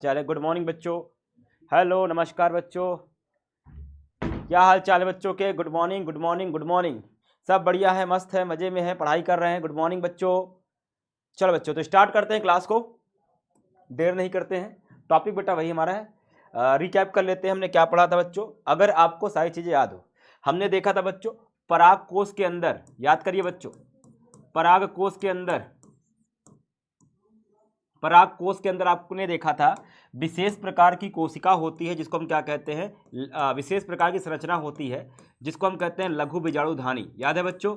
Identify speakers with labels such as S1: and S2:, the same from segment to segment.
S1: चले good morning बच्चों। Hello नमस्कार बच्चों, क्या हाल चाल है बच्चों के? Good morning good morning good morning. सब बढ़िया है, मस्त है, मज़े में है, पढ़ाई कर रहे हैं। गुड मॉर्निंग बच्चों। चलो बच्चों तो स्टार्ट करते हैं क्लास को, देर नहीं करते हैं। टॉपिक बेटा वही हमारा है। रिकैप कर लेते हैं हमने क्या पढ़ा था बच्चों, अगर आपको सारी चीज़ें याद हो। हमने देखा था बच्चों पराग कोश के अंदर, याद करिए बच्चों, पराग कोश के अंदर, पराग कोश के अंदर आपने देखा था विशेष प्रकार की कोशिका होती है जिसको हम क्या कहते हैं, विशेष प्रकार की संरचना होती है जिसको हम कहते हैं लघु बीजाणुधानी। याद है बच्चों,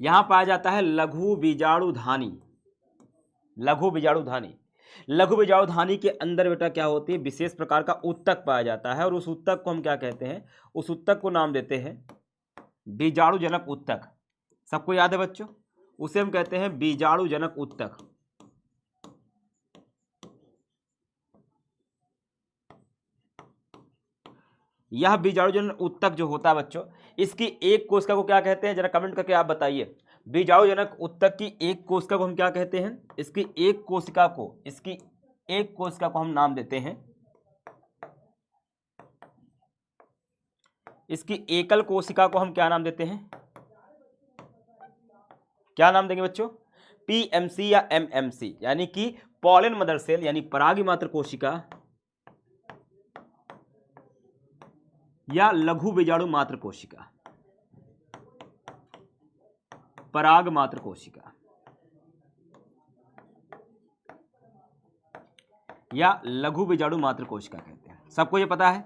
S1: यहां पाया जाता है लघु बीजाणुधानी। लघु बीजाणुधानी, लघु बीजाणुधानी के अंदर बेटा क्या होती है, विशेष प्रकार का उत्तक पाया जाता है और उस उत्तक को हम क्या कहते हैं, उस उत्तक को नाम देते हैं बीजाणुजनक उत्तक। सबको याद है बच्चों, उसे हम कहते हैं बीजाणुजनक उत्तक। यह बीजाणुजनक उत्तक जो होता है बच्चों, इसकी एक कोशिका को क्या कहते हैं, जरा कमेंट करके आप बताइए। बीजाणुजनक उत्तक की एक कोशिका को हम क्या कहते हैं, इसकी एक कोशिका को, इसकी एक कोशिका को हम नाम देते हैं, इसकी एकल कोशिका को हम क्या नाम देते हैं, क्या नाम देंगे बच्चों? पीएमसी या एमएमसी, यानी कि पॉलन मदर सेल, यानी परागी मात्र कोशिका या लघु बीजाणु मात्र कोशिका, पराग मात्र कोशिका या लघु बीजाणु मात्र कोशिका कहते हैं। सबको ये पता है,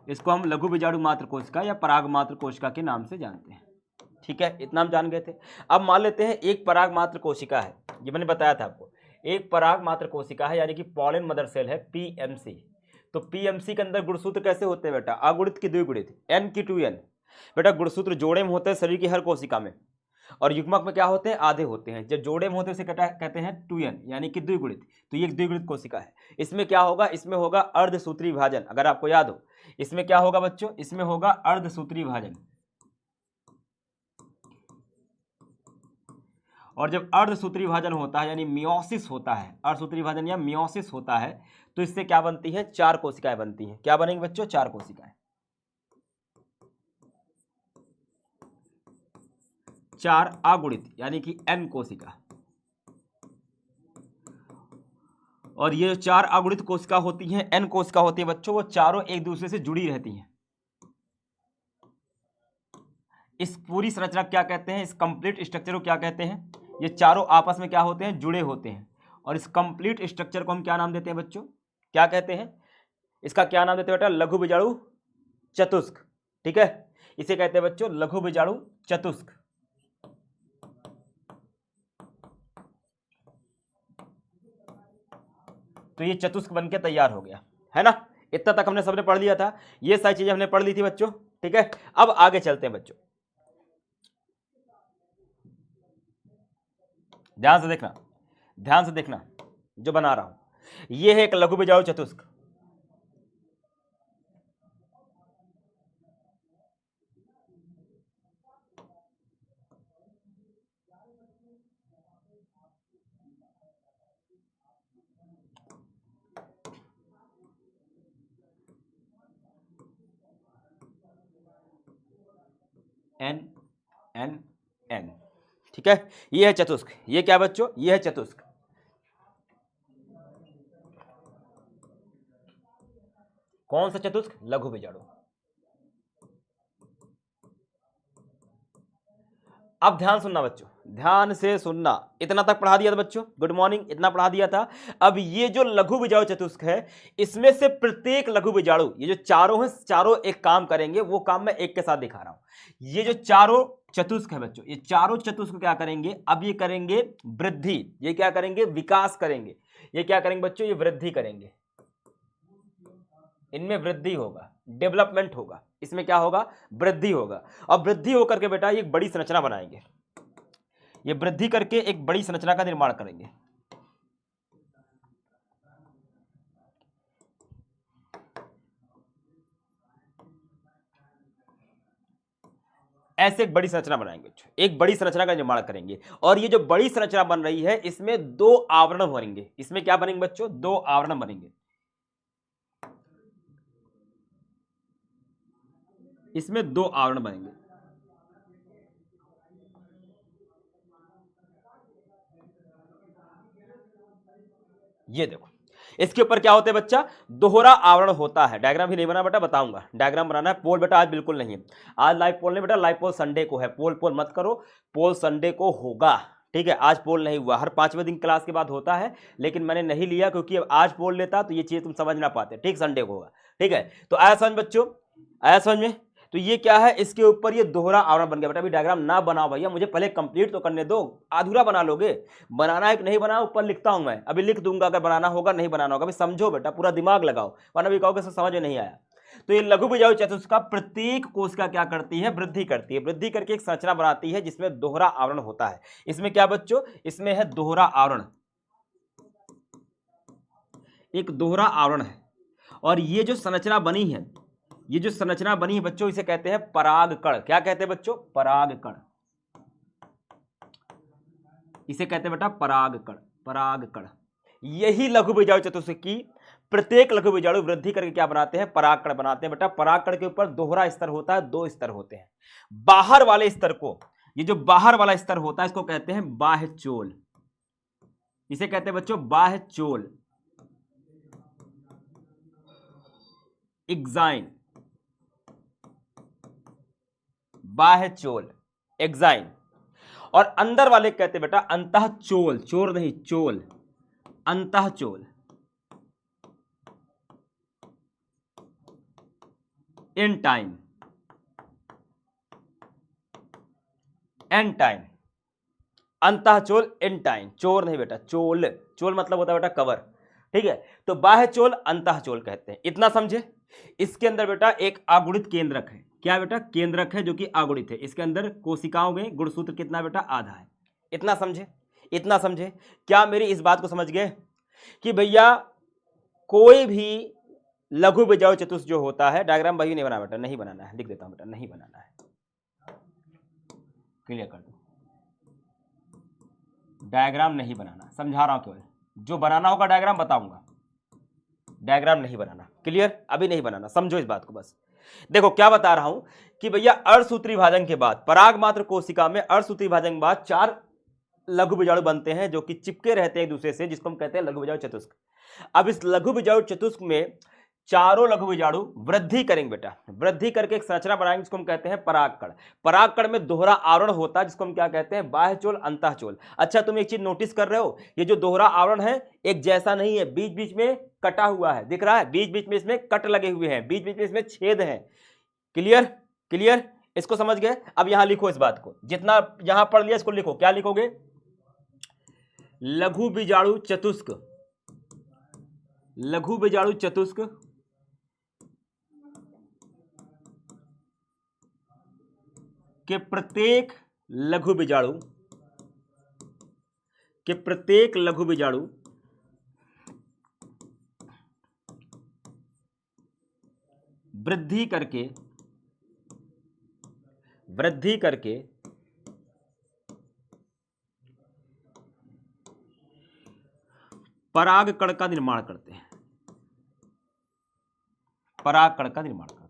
S1: इसको हम लघु बीजाणु मात्र कोशिका या पराग मात्र कोशिका के नाम से जानते हैं। ठीक है, इतना हम जान गए थे। अब मान लेते हैं एक पराग मात्र कोशिका है, ये मैंने बताया था आपको, एक पराग मात्र कोशिका है यानी कि पॉलन मदर सेल है, पीएमसी। तो पीएमसी के अंदर गुणसूत्र कैसे होते हैं बेटा? अगुणित की द्विगुणित, एन की 2n। बेटा गुणसूत्र जोड़े में होते हैं शरीर की हर कोशिका में, और युग्मक में क्या होते हैं, आधे होते हैं। जब जोड़े में होते हैं उसे कहते हैं 2n यानी कि द्विगुणित। तो ये एक द्विगुणित कोशिका है। इसमें क्या होगा, इसमें होगा अर्धसूत्री विभाजन। अगर आपको याद हो, इसमें क्या होगा बच्चों, इसमें होगा अर्धसूत्री विभाजन। और जब अर्धसूत्री विभाजन होता है यानी मियोसिस होता है, अर्धसूत्री विभाजन या मियोसिस होता है, तो इससे क्या बनती है, चार कोशिकाएं बनती हैं। क्या बनेंगी बच्चों? चार कोशिकाएं, चार अगुणित यानी कि n कोशिका। और ये चार अगुणित कोशिका होती हैं, n कोशिका होती है बच्चों, वो चारों एक दूसरे से जुड़ी रहती हैं। इस पूरी संरचना क्या कहते हैं, इस कंप्लीट स्ट्रक्चर को क्या कहते हैं? ये चारों आपस में क्या होते हैं, जुड़े होते हैं। और इस कंप्लीट स्ट्रक्चर को हम क्या नाम देते हैं बच्चों, क्या कहते हैं? इसका क्या नाम देते हैं बेटा? लघु बीजाणु चतुष्क। ठीक है, इसे कहते हैं बच्चों लघु बीजाणु चतुष्क। तो ये चतुष्क बनके तैयार हो गया है ना। इतना तक हमने सबने पढ़ लिया था, ये सारी चीजें हमने पढ़ ली थी बच्चों। ठीक है, अब आगे चलते हैं बच्चों, ध्यान से देखना, ध्यान से देखना जो बना रहा हूं। ये है एक लघु बीजाणु चतुष्क। एन एन एन, ठीक है, ये है चतुष्क। ये क्या बच्चों? ये है चतुष्क। कौन सा चतुष्क? लघु बीजाणु। अब ध्यान सुनना बच्चों, ध्यान से सुनना। इतना तक पढ़ा दिया था बच्चों, गुड मॉर्निंग, इतना पढ़ा दिया था। अब ये जो लघु बीजाणु चतुष्क है, इसमें से प्रत्येक लघु बीजाणु, ये जो चारों हैं, चारों एक काम करेंगे। वो काम मैं एक के साथ दिखा रहा हूं। ये जो चारों चतुष्क है बच्चों, ये चारों चतुष्क क्या करेंगे? अब ये करेंगे वृद्धि। ये क्या करेंगे? विकास करेंगे। ये क्या करेंगे बच्चों? ये वृद्धि करेंगे। इनमें वृद्धि होगा, डेवलपमेंट होगा। इसमें क्या होगा? वृद्धि होगा। और वृद्धि होकर के बेटा ये एक बड़ी संरचना बनाएंगे। ये वृद्धि करके एक बड़ी संरचना का निर्माण करेंगे। ऐसे एक बड़ी संरचना बनाएंगे बच्चों, एक बड़ी संरचना का निर्माण करेंगे। और ये जो बड़ी संरचना बन रही है इसमें दो आवरण बनेंगे। इसमें क्या बनेंगे बच्चों? दो आवरण बनेंगे। इसमें दो आवरण बनेंगे। ये देखो, इसके ऊपर क्या होता है बच्चा? दोहरा आवरण होता है। डायग्राम भी नहीं बना बेटा, बताऊंगा डायग्राम बनाना है। पोल बेटा आज बिल्कुल नहीं है, आज लाइव पोल नहीं बेटा, लाइव पोल संडे को है। पोल पोल मत करो, पोल संडे को होगा, ठीक है। आज पोल नहीं हुआ, हर 5वें दिन क्लास के बाद होता है, लेकिन मैंने नहीं लिया क्योंकि अब आज पोल लेता तो ये चीज तुम समझ ना पाते, ठीक। संडे को होगा, ठीक है। तो आया समझ बच्चों, आया समझ में? तो ये क्या है? इसके ऊपर ये दोहरा आवरण बन गया बेटा। अभी डायग्राम ना बनाओ भैया, मुझे पहले कंप्लीट तो करने दो। अधूरा बना लोगे? बनाना है कि नहीं बनाना ऊपर लिखता हूं मैं, अभी लिख दूंगा अगर बनाना होगा नहीं बनाना होगा। अभी समझो बेटा, पूरा दिमाग लगाओ, वरना भी कहोगे समझ में नहीं आया। तो ये लघु बीजाणु चतुष्का प्रत्येक कोशिका क्या करती है? वृद्धि करती है। वृद्धि करके एक संरचना बनाती है जिसमें दोहरा आवरण होता है। इसमें क्या बच्चों? इसमें है दोहरा आवरण, एक दोहरा आवरण है। और ये जो संरचना बनी है, ये जो संरचना बनी है बच्चों, इसे कहते हैं परागकण। क्या कहते हैं बच्चों? परागकण। इसे कहते हैं बेटा परागकण, परागकण। यही लघु बीजाणु चतुष्क की प्रत्येक लघु बीजाणु वृद्धि करके क्या बनाते हैं? परागकण बनाते हैं बेटा। परागकण के ऊपर दोहरा स्तर होता है, दो स्तर होते हैं। बाहर वाले स्तर को, ये जो बाहर वाला स्तर होता है इसको कहते हैं बाह्य चोल। इसे कहते हैं बच्चों बाह्य चोल, एग्जाइन, बाह्य चोल, एग्जाइन। और अंदर वाले कहते हैं बेटा अंतः चोल, चोर नहीं चोल, अंतः चोल, एंटाइन, एंटाइन, अंतः चोल, एंटाइन। चोर नहीं बेटा, चोल। चोल मतलब होता है बेटा कवर, ठीक है। तो बाह्य चोल, अंतः चोल कहते हैं। इतना समझे? इसके अंदर बेटा एक आगुणित केंद्रक है। क्या बेटा? केंद्रक है जो कि आगुणित है। इसके अंदर कोशिकाओं में गुणसूत्र कितना बेटा? आधा है। इतना समझे? इतना समझे? क्या मेरी इस बात को समझ गए कि भैया कोई भी लघु बीजाणु चतुष्क जो होता है, डायग्राम भाई नहीं बना बेटा, नहीं बनाना है, लिख देता हूं बेटा, नहीं बनाना है, क्लियर कर दो। डायग्राम नहीं बनाना, समझा रहा हूं केवल। जो बनाना होगा डायग्राम बताऊंगा, डायग्राम नहीं बनाना, क्लियर? अभी नहीं बनाना, समझो इस बात को बस। देखो क्या बता रहा हूं कि भैया अर्धसूत्री विभाजन के बाद, पराग मात्र कोशिका में अर्धसूत्री विभाजन के बाद 4 लघु बीजाणु बनते हैं जो कि चिपके रहते हैं एक दूसरे से, जिसको हम कहते हैं लघु बीजाणु चतुष्क। अब इस लघु बीजाणु चतुष्क में चारों लघु बीजाणु वृद्धि करेंगे बेटा। वृद्धि करके एक संरचना बनाएंगे जिसको हम कहते हैं परागकण। परागकण में दोहरा आवरण होता है जिसको हम क्या कहते हैं? बाह्य चोल, अंतः चोल। अच्छा तुम एक चीज नोटिस कर रहे हो, ये जो दोहरा आवरण है एक जैसा नहीं है, बीच बीच में कटा हुआ है, दिख रहा है? बीच बीच में इसमें कट लगे हुए हैं, बीच बीच में इसमें छेद है। क्लियर? क्लियर? इसको समझ गए? अब यहां लिखो इस बात को, जितना यहां पढ़ लिया इसको लिखो। क्या लिखोगे? लघु बीजाणु चतुष्क, लघु बीजाणु चतुष्क के प्रत्येक लघु बीजाणु, के प्रत्येक लघु बीजाणु वृद्धि करके, वृद्धि करके परागकण का निर्माण करते हैं, परागकण का निर्माण करते हैं।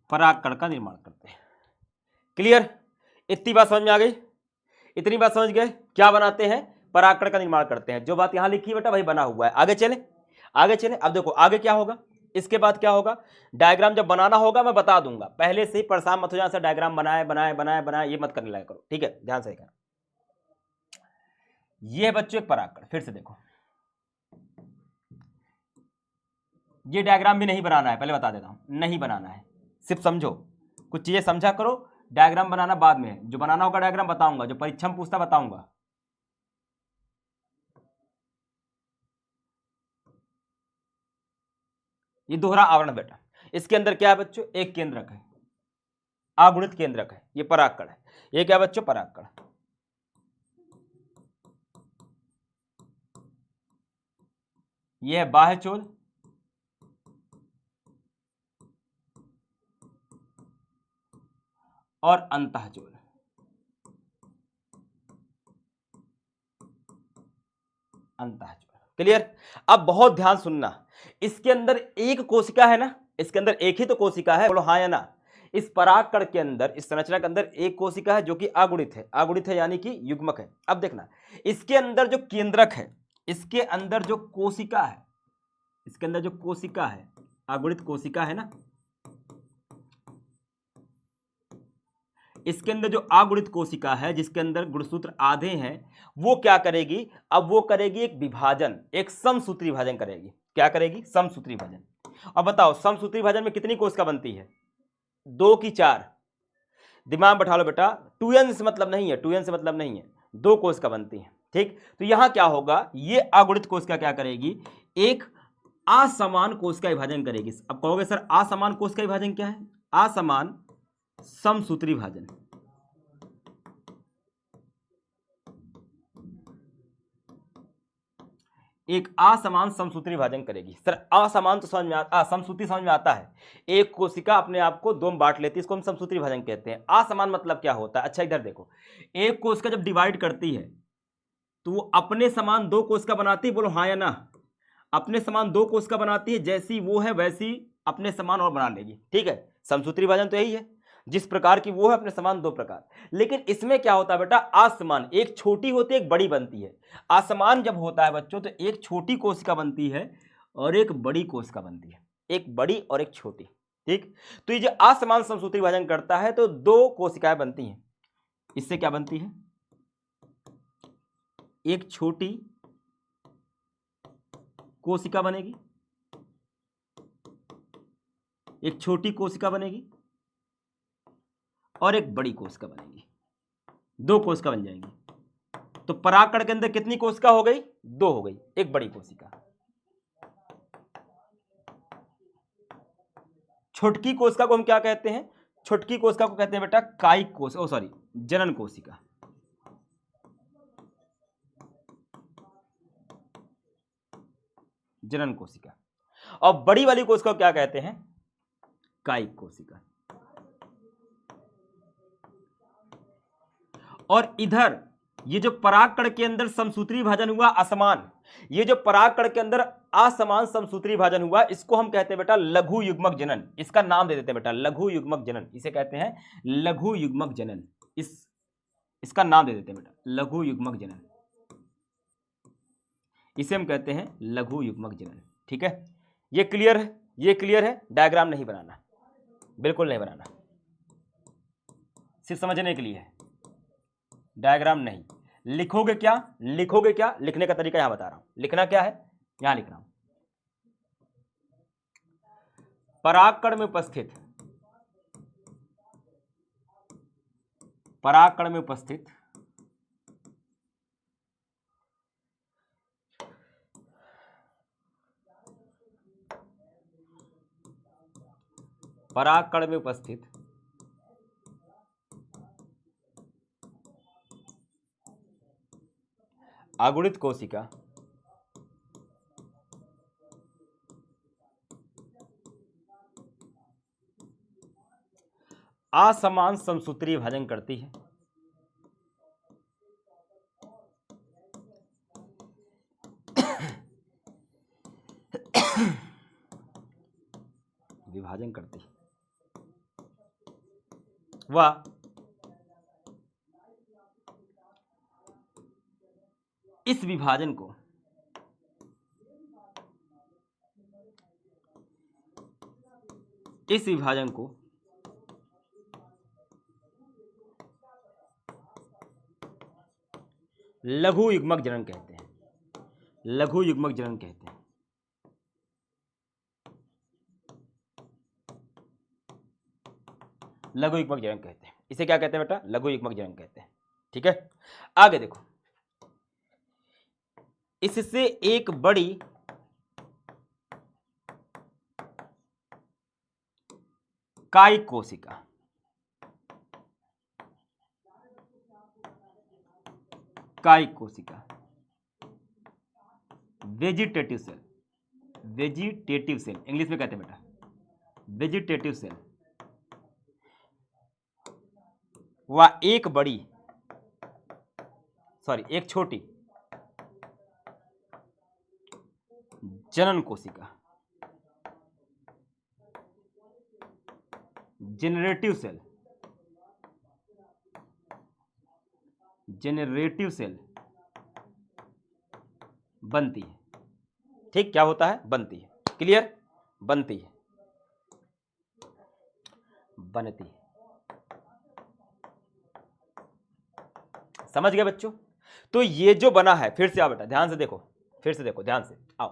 S1: परागकण का निर्माण करते हैं। क्लियर? इतनी बात समझ में आ गई? इतनी बात समझ गए? क्या बनाते हैं? परागकण का निर्माण करते हैं। जो बात यहां लिखी है बेटा वही बना हुआ है। आगे चले, आगे चले। अब देखो आगे क्या होगा, इसके बाद क्या होगा? डायग्राम जब बनाना होगा मैं बता दूंगा, पहले से ही परेशान मत हो जाना, डायग्राम बनाए बनाए बनाए बनाए, ये मत करने लगा करो, ठीक है? ध्यान से करना। ये बच्चों एक परागकण, फिर से देखो, ये डायग्राम भी नहीं बनाना है, पहले बता देता हूं, नहीं बनाना है, सिर्फ समझो, कुछ चीजें समझा करो। डायग्राम बनाना बाद में, जो बनाना होगा डायग्राम बताऊंगा, जो परीक्षा में पूछता बताऊंगा। ये दोहरा आवरण बेटा, इसके अंदर क्या है बच्चों? एक केंद्रक है, अगुणित केंद्रक है, ये परागकण है। ये क्या बच्चों? परागकण। ये है बाह्यचोल, और अंतःचोल। अंतःचोल, क्लियर। अब बहुत ध्यान सुनना, इसके अंदर एक कोशिका है ना, इसके अंदर एक ही तो कोशिका है, बोलो हाँ या ना। इस परागकण के अंदर, इस संरचना के अंदर एक कोशिका है जो कि अगुणित है, अगुणित है यानी कि युग्मक है। अब देखना, इसके अंदर जो केंद्रक है, इसके अंदर जो कोशिका है, इसके अंदर जो कोशिका है, अगुणित कोशिका है ना, इसके अंदर जो अगुणित कोशिका है जिसके अंदर गुणसूत्र आधे हैं, वो क्या करेगी, अब वो करेगी एक विभाजन, एक समसूत्री विभाजन करेगी। क्या करेगी, समसूत्री विभाजन। अब बताओ समसूत्री विभाजन में कितनी कोशिका बनती है, 2 की 4। दिमाग बैठा लो बेटा, 2n से मतलब नहीं है, 2n से मतलब नहीं है, 2 कोशिका बनती है, ठीक। तो यहां क्या होगा, ये अगुणित कोशिका क्या करेगी, एक असमान कोशिका विभाजन करेगी। अब कहोगे सर असमान कोशिका विभाजन क्या है, असमान समसूत्री विभाजन। एक असमान समसूत्री विभाजन करेगी। सर असमान तो समझ में आता, समसूत्री समझ में आता है, एक कोशिका अपने आप को 2 में बांट लेती है, इसको हम समसूत्री विभाजन कहते हैं। असमान मतलब क्या होता है, अच्छा इधर देखो, एक कोशिका जब डिवाइड करती है तो वो अपने समान 2 कोशिका बनाती है, बोलो हाँ या ना। अपने समान 2 कोशिका बनाती है, जैसी वो है वैसी अपने समान और बना लेगी, ठीक है। समसूत्री विभाजन तो यही है, जिस प्रकार की वो है अपने समान 2 प्रकार। लेकिन इसमें क्या होता है बेटा, असमान, एक छोटी होती है एक बड़ी बनती है। असमान जब होता है बच्चों तो एक छोटी कोशिका बनती है और एक बड़ी कोशिका बनती है, एक बड़ी और एक छोटी, ठीक। तो ये जो असमान समसूत्री विभाजन करता है तो 2 कोशिकाएं बनती हैं, इससे क्या बनती है, एक छोटी कोशिका बनेगी, एक छोटी कोशिका बनेगी और एक बड़ी कोशिका बनेगी, 2 कोशिका बन जाएंगी। तो परागकण के अंदर कितनी कोशिका हो गई, 2 हो गई, एक बड़ी कोशिका। छोटकी कोशिका को हम क्या कहते हैं, छोटकी कोशिका को कहते हैं बेटा कायिक कोश, ओ सॉरी जनन कोशिका। जनन कोशिका। और बड़ी वाली कोशिका को क्या कहते हैं, कायिक कोशिका। और इधर ये जो परागकण के अंदर समसूत्री विभाजन हुआ असमान, ये जो परागकण के अंदर असमान समसूत्री विभाजन हुआ, इसको हम कहते हैं बेटा लघु युग्मक जनन। इसका नाम दे देते हैं बेटा लघु युग्मक जनन, इसे कहते हैं लघु युग्मक जनन। इसका नाम दे देते हैं बेटा लघु युग्मक जनन, इसे हम कहते हैं लघु युग्मक जनन, ठीक है। ये क्लियर है, ये क्लियर है। डायग्राम नहीं बनाना, बिल्कुल नहीं बनाना, सिर्फ समझने के लिए है, डायग्राम नहीं। लिखोगे क्या, लिखोगे क्या, लिखने का तरीका यहां बता रहा हूं। लिखना क्या है, यहां लिख रहा हूं, परागकण में उपस्थित, परागकण में उपस्थित परागकण में उपस्थित अगुणित कोशिका असमान समसूत्री विभाजन करती है। विभाजन करती है वह इस विभाजन को लघु युग्मक जनन कहते हैं, लघु युग्मक जनन कहते हैं। लघु युग्मक जनन कहते हैं, इसे क्या कहते हैं बेटा, लघु युग्मक जनन कहते हैं, ठीक है। आगे देखो, इससे एक बड़ी कायिक कोशिका, कायिक कोशिका vegetative cell, vegetative cell English में कहते हैं बेटा, वेजिटेटिव सेल। वह एक छोटी जनन कोशिका, जेनरेटिव सेल, जेनरेटिव सेल बनती है। ठीक, क्या होता है? बनती है। क्लियर? बनती है, बनती है। समझ गए बच्चों? तो ये जो बना है, फिर से आओ बेटा, ध्यान से देखो, फिर से देखो, ध्यान से आओ।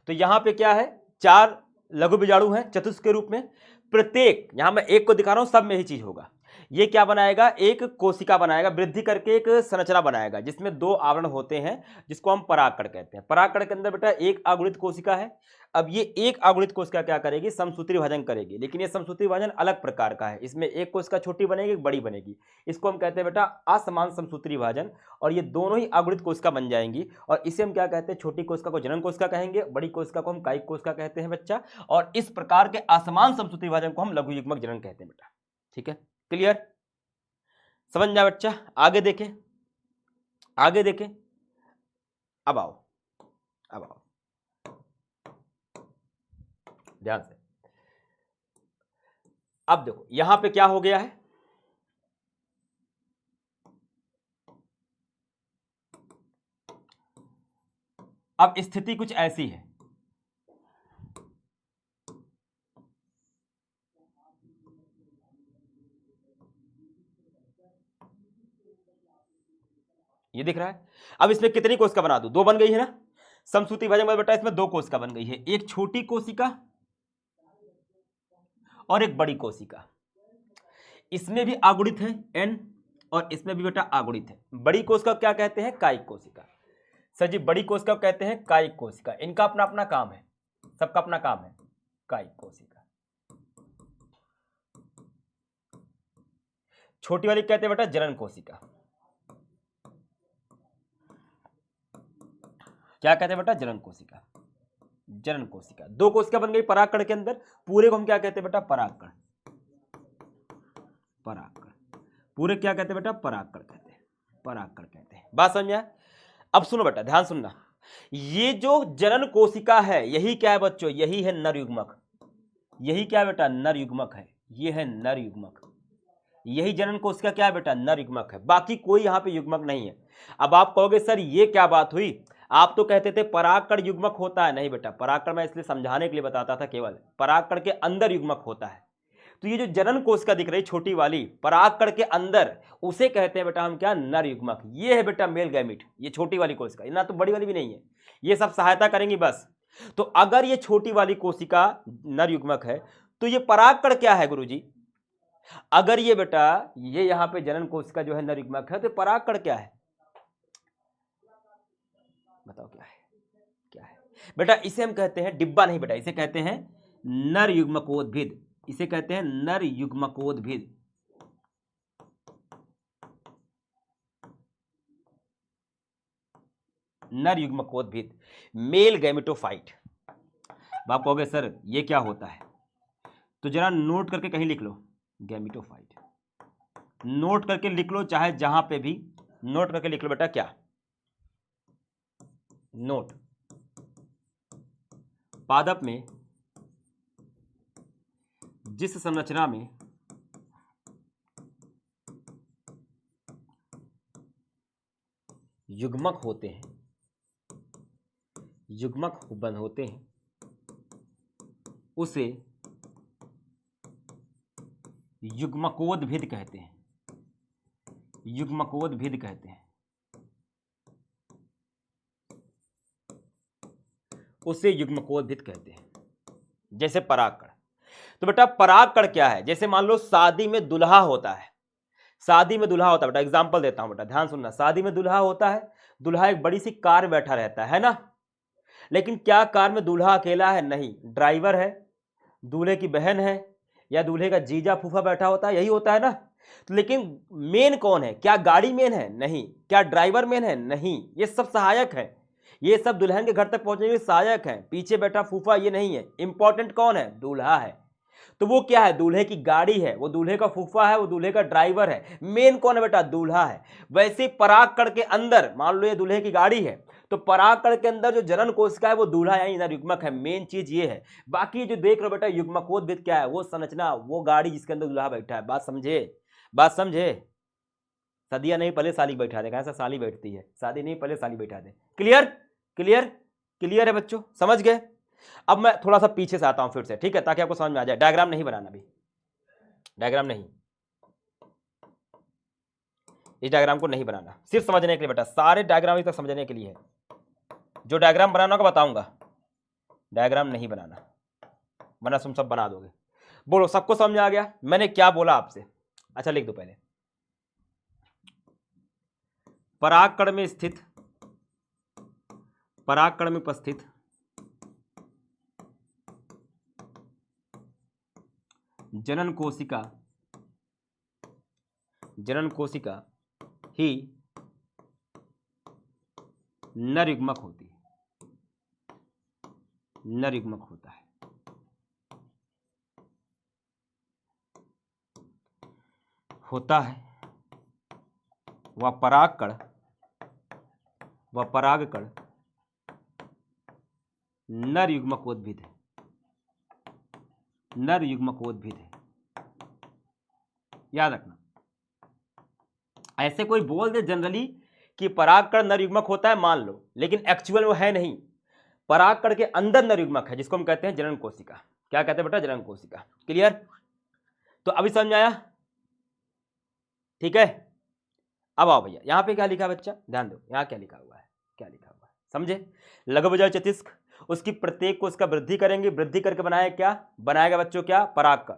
S1: तो यहां पे क्या है? 4 लघु बीजाणु हैं चतुष्क के रूप में। प्रत्येक, यहां मैं एक को दिखा रहा हूं, सब में ही चीज होगा। ये क्या बनाएगा? एक कोशिका बनाएगा, वृद्धि करके एक संरचना बनाएगा जिसमें 2 आवरण होते हैं, जिसको हम परागकण कहते हैं। परागकण के अंदर बेटा एक अगुणित कोशिका है। अब ये एक अगुणित कोशिका क्या करेगी? समसूत्री विभाजन करेगी, लेकिन ये समसूत्री विभाजन अलग प्रकार का है। इसमें एक कोशिका छोटी बनेगी, एक बड़ी बनेगी। इसको हम कहते हैं बेटा असमान समसूत्री विभाजन, और ये दोनों ही अगुणित कोशिका बन जाएंगी। और इसे हम क्या कहते हैं? छोटी कोशिका को जनन कोशिका कहेंगे, बड़ी कोशिका को हम कायिक कोशिका कहते हैं बच्चा। और इस प्रकार के असमान समसूत्री विभाजन को हम लघु युग्मक जनन कहते हैं बेटा। ठीक है, क्लियर? समझ जाए बच्चा? आगे देखें, आगे देखें। अब आओ, अब आओ ध्यान से। अब देखो यहां पे क्या हो गया है? अब स्थिति कुछ ऐसी है, ये दिख रहा है। अब इसमें कितनी कोशिका बना दूं? 2 बन गई है ना। समसूत्री विभाजन में बेटा इसमें 2 कोशिका बन गई है, एक छोटी कोशिका और एक बड़ी कोशिका। इसमें भी अगुणित है N, और इसमें भी बेटा अगुणित है। बड़ी कोशिका क्या कहते हैं? कायिक कोशिका। सर जी, बड़ी कोशिका कहते हैं कायिक कोशिका। इनका अपना अपना काम है, सबका अपना काम है। कायिक कोशिका। छोटी वाली कहते हैं बेटा जनन कोशिका। क्या कहते हैं बेटा? जनन कोशिका। जनन कोशिका। 2 कोशिका बन गई परागकण के अंदर। पूरे को हम क्या कहते हैं बेटा? परागकण। परागकण पूरे क्या कहते हैं बेटा? परागकण कहते हैं, परागकण कहते हैं। बात समझ में आया? अब सुनो बेटा, ध्यान सुनना। ये जो जनन कोशिका है, यही क्या है बच्चों? यही है नर युग्मक। यही क्या बेटा? नर युग्मक है। ये है नर युग्मक। यही जनन कोशिका क्या है बेटा? नर युग्मक है। बाकी कोई यहां पे युग्मक नहीं है। अब आप कहोगे सर ये क्या बात हुई? आप तो कहते थे परागकण युग्मक होता है। नहीं बेटा, परागकण मैं इसलिए समझाने के लिए बताता था, केवल परागकण के अंदर युग्मक होता है। तो ये जो जनन कोशिका दिख रही छोटी वाली परागकण के अंदर, उसे कहते हैं बेटा हम क्या? नर युग्मक। ये है बेटा मेल गैमीट, ये छोटी वाली कोशिका, ना तो बड़ी वाली भी नहीं है। ये सब सहायता करेंगी बस। तो अगर ये छोटी वाली कोशिका नर युग्मक है, तो ये परागकण क्या है गुरुजी? अगर ये बेटा ये यहां पे जनन कोशिका जो है नर युग्मक है, तो परागकण क्या है? बताओ क्या है? क्या है बेटा? इसे हम कहते हैं डिब्बा नहीं बेटा, इसे कहते हैं नर युग्मकोद्भिद। इसे कहते हैं नर युग्मकोद्भिद। नर युग्मकोद्भिद, मेल गैमेटोफाइट। आप कहोगे सर ये क्या होता है? तो जरा नोट करके कहीं लिख लो, गैमेटोफाइट। नोट करके लिख लो, चाहे जहां पे भी नोट करके लिख लो बेटा। क्या नोट? पादप में जिस संरचना में युग्मक होते हैं, युग्मक बंद होते हैं, उसे युग्मकोद्भिद कहते हैं। युग्मकोद्भिद कहते हैं, उसे युग्मकोद्भिद कहते हैं। जैसे परागकण। तो बेटा परागकण क्या है? जैसे मान लो शादी में दुल्हा होता है। शादी में दुल्हा होता है बेटा, एग्जांपल देता हूं बेटा, ध्यान सुनना। शादी में दुल्हा होता है, दुल्हा एक बड़ी सी कार में बैठा रहता है ना। लेकिन क्या कार में दूल्हा अकेला है? नहीं, ड्राइवर है, दूल्हे की बहन है, या दूल्हे का जीजा फूफा बैठा होता है, यही होता है ना। तो लेकिन मेन कौन है? क्या गाड़ी मेन है? नहीं। क्या ड्राइवर मेन है? नहीं। ये सब सहायक है। ये सब दुल्हन के घर तक पहुंचने के लिए सहायक है। पीछे बैठा फूफा ये नहीं है, इंपॉर्टेंट कौन है? दूल्हा है। तो वो क्या है? दूल्हे की गाड़ी है, वो दूल्हे का फूफा है, वो दूल्हे का ड्राइवर है। मेन कौन है बेटा? दूल्हा है। वैसे पराग कण के अंदर मान लो ये दूल्हे की गाड़ी है, तो पराग कण के अंदर जो जनन कोशिका है वो दूल्हा यानी नर युग्मक है। मेन चीज ये है। बाकी जो देख रहे हो बेटा युग्मकोद्भिद क्या है? वो संरचना, वो गाड़ी जिसके अंदर दूल्हा बैठा है। बात समझे? बात समझे? सदिया नहीं, पहले साली बैठा दे। कैसा साली बैठती है? शादी नहीं, पहले साली बैठा दे। क्लियर? क्लियर? क्लियर है बच्चों? समझ गए? अब मैं थोड़ा सा पीछे से आता हूं फिर से, ठीक है, ताकि आपको समझ में आ जाए। डायग्राम नहीं बनाना अभी, डायग्राम नहीं, इस डायग्राम को नहीं बनाना, सिर्फ समझने के लिए बेटा। सारे डायग्राम इस तक समझने के लिए है। जो डायग्राम बनाना होगा बताऊंगा, डायग्राम नहीं बनाना, वरना तुम सब बना दोगे। बोलो, सबको समझ आ गया मैंने क्या बोला आपसे? अच्छा लिख दो पहले। परागकण में स्थित, परागकण में उपस्थित जनन कोशिका, जनन कोशिका ही नर युग्मक होती है, नर युग्मक होता है। होता है वह परागकण, वह परागकण नर युग्मकोद्भिद है, नर युग्मकोद्भिद है। याद रखना, ऐसे कोई बोल दे जनरली कि परागकण नर युग्मक होता है, मान लो, लेकिन एक्चुअल वो है नहीं। परागकण के अंदर नर युग्मक है, जिसको हम कहते हैं जनन कोशिका। क्या कहते हैं बेटा? जनन कोशिका। क्लियर? तो अभी समझ आया? ठीक है, अब आओ भैया, यहां पे क्या लिखा है बच्चा? ध्यान दो, यहां क्या लिखा हुआ है, क्या लिखा हुआ है, समझे? लघुभुजाओ चतुष्क, उसकी प्रत्येक को उसका वृद्धि करेंगे, वृद्धि करके बनाया क्या? बनाएगा बच्चों क्या? परागकण।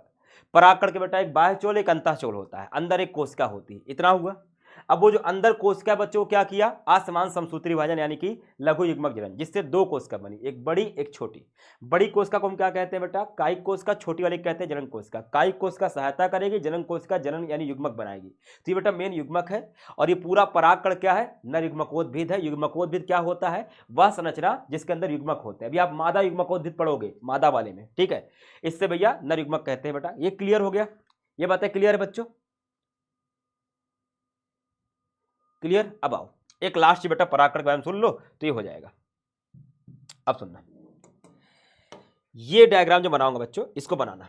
S1: परागकण के बेटा एक बाह्य चोल, एक अंतःचोल होता है, अंदर एक कोशिका होती है। इतना हुआ। अब वो जो अंदर कोशिका बच्चों को क्या किया? असमान समसूत्री विभाजन यानी कि लघु युग्मक जनन, जिससे दो कोशिका बनी, एक बड़ी एक छोटी। बड़ी कोशिका को हम क्या कहते हैं बेटा? कायिक कोशिका। छोटी वाली कहते हैं जनन कोशिका। कायिक कोशिका सहायता करेगी, जनन कोशिका जनन यानी युग्मक बनाएगी। तो ये बेटा मेन युग्मक है। और ये पूरा परागकण क्या है? नर युग्मकोद्भिद है। युग्मकोद्भिद क्या होता है? वह संरचना जिसके अंदर युग्मक होते हैं। अभी आप मादा युग्मकोद्भिद पढ़ोगे, मादा वाले में, ठीक है? इससे भैया नर युग्मक कहते हैं बेटा। ये क्लियर हो गया? ये बातें क्लियर है बच्चों? क्लियर? अब आओ एक लास्ट बेटा परागकण के बारे में सुन लो तो ये हो जाएगा। अब सुनना, ये डायग्राम जो बनाऊंगा बच्चों, इसको बनाना।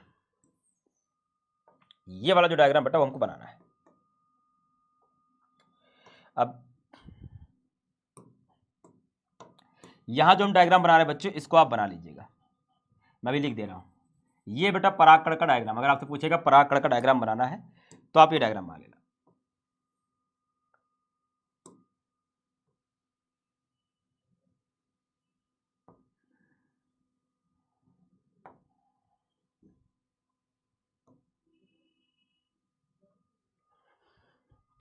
S1: ये वाला जो डायग्राम बेटा वो हमको बनाना है। अब यहां जो हम डायग्राम बना रहे हैं बच्चों, इसको आप बना लीजिएगा, मैं भी लिख दे रहा हूं। ये बेटा परागकण का डायग्राम, अगर आपसे पूछेगा परागकण का डायग्राम बनाना है तो आप ये डायग्राम बना लेना।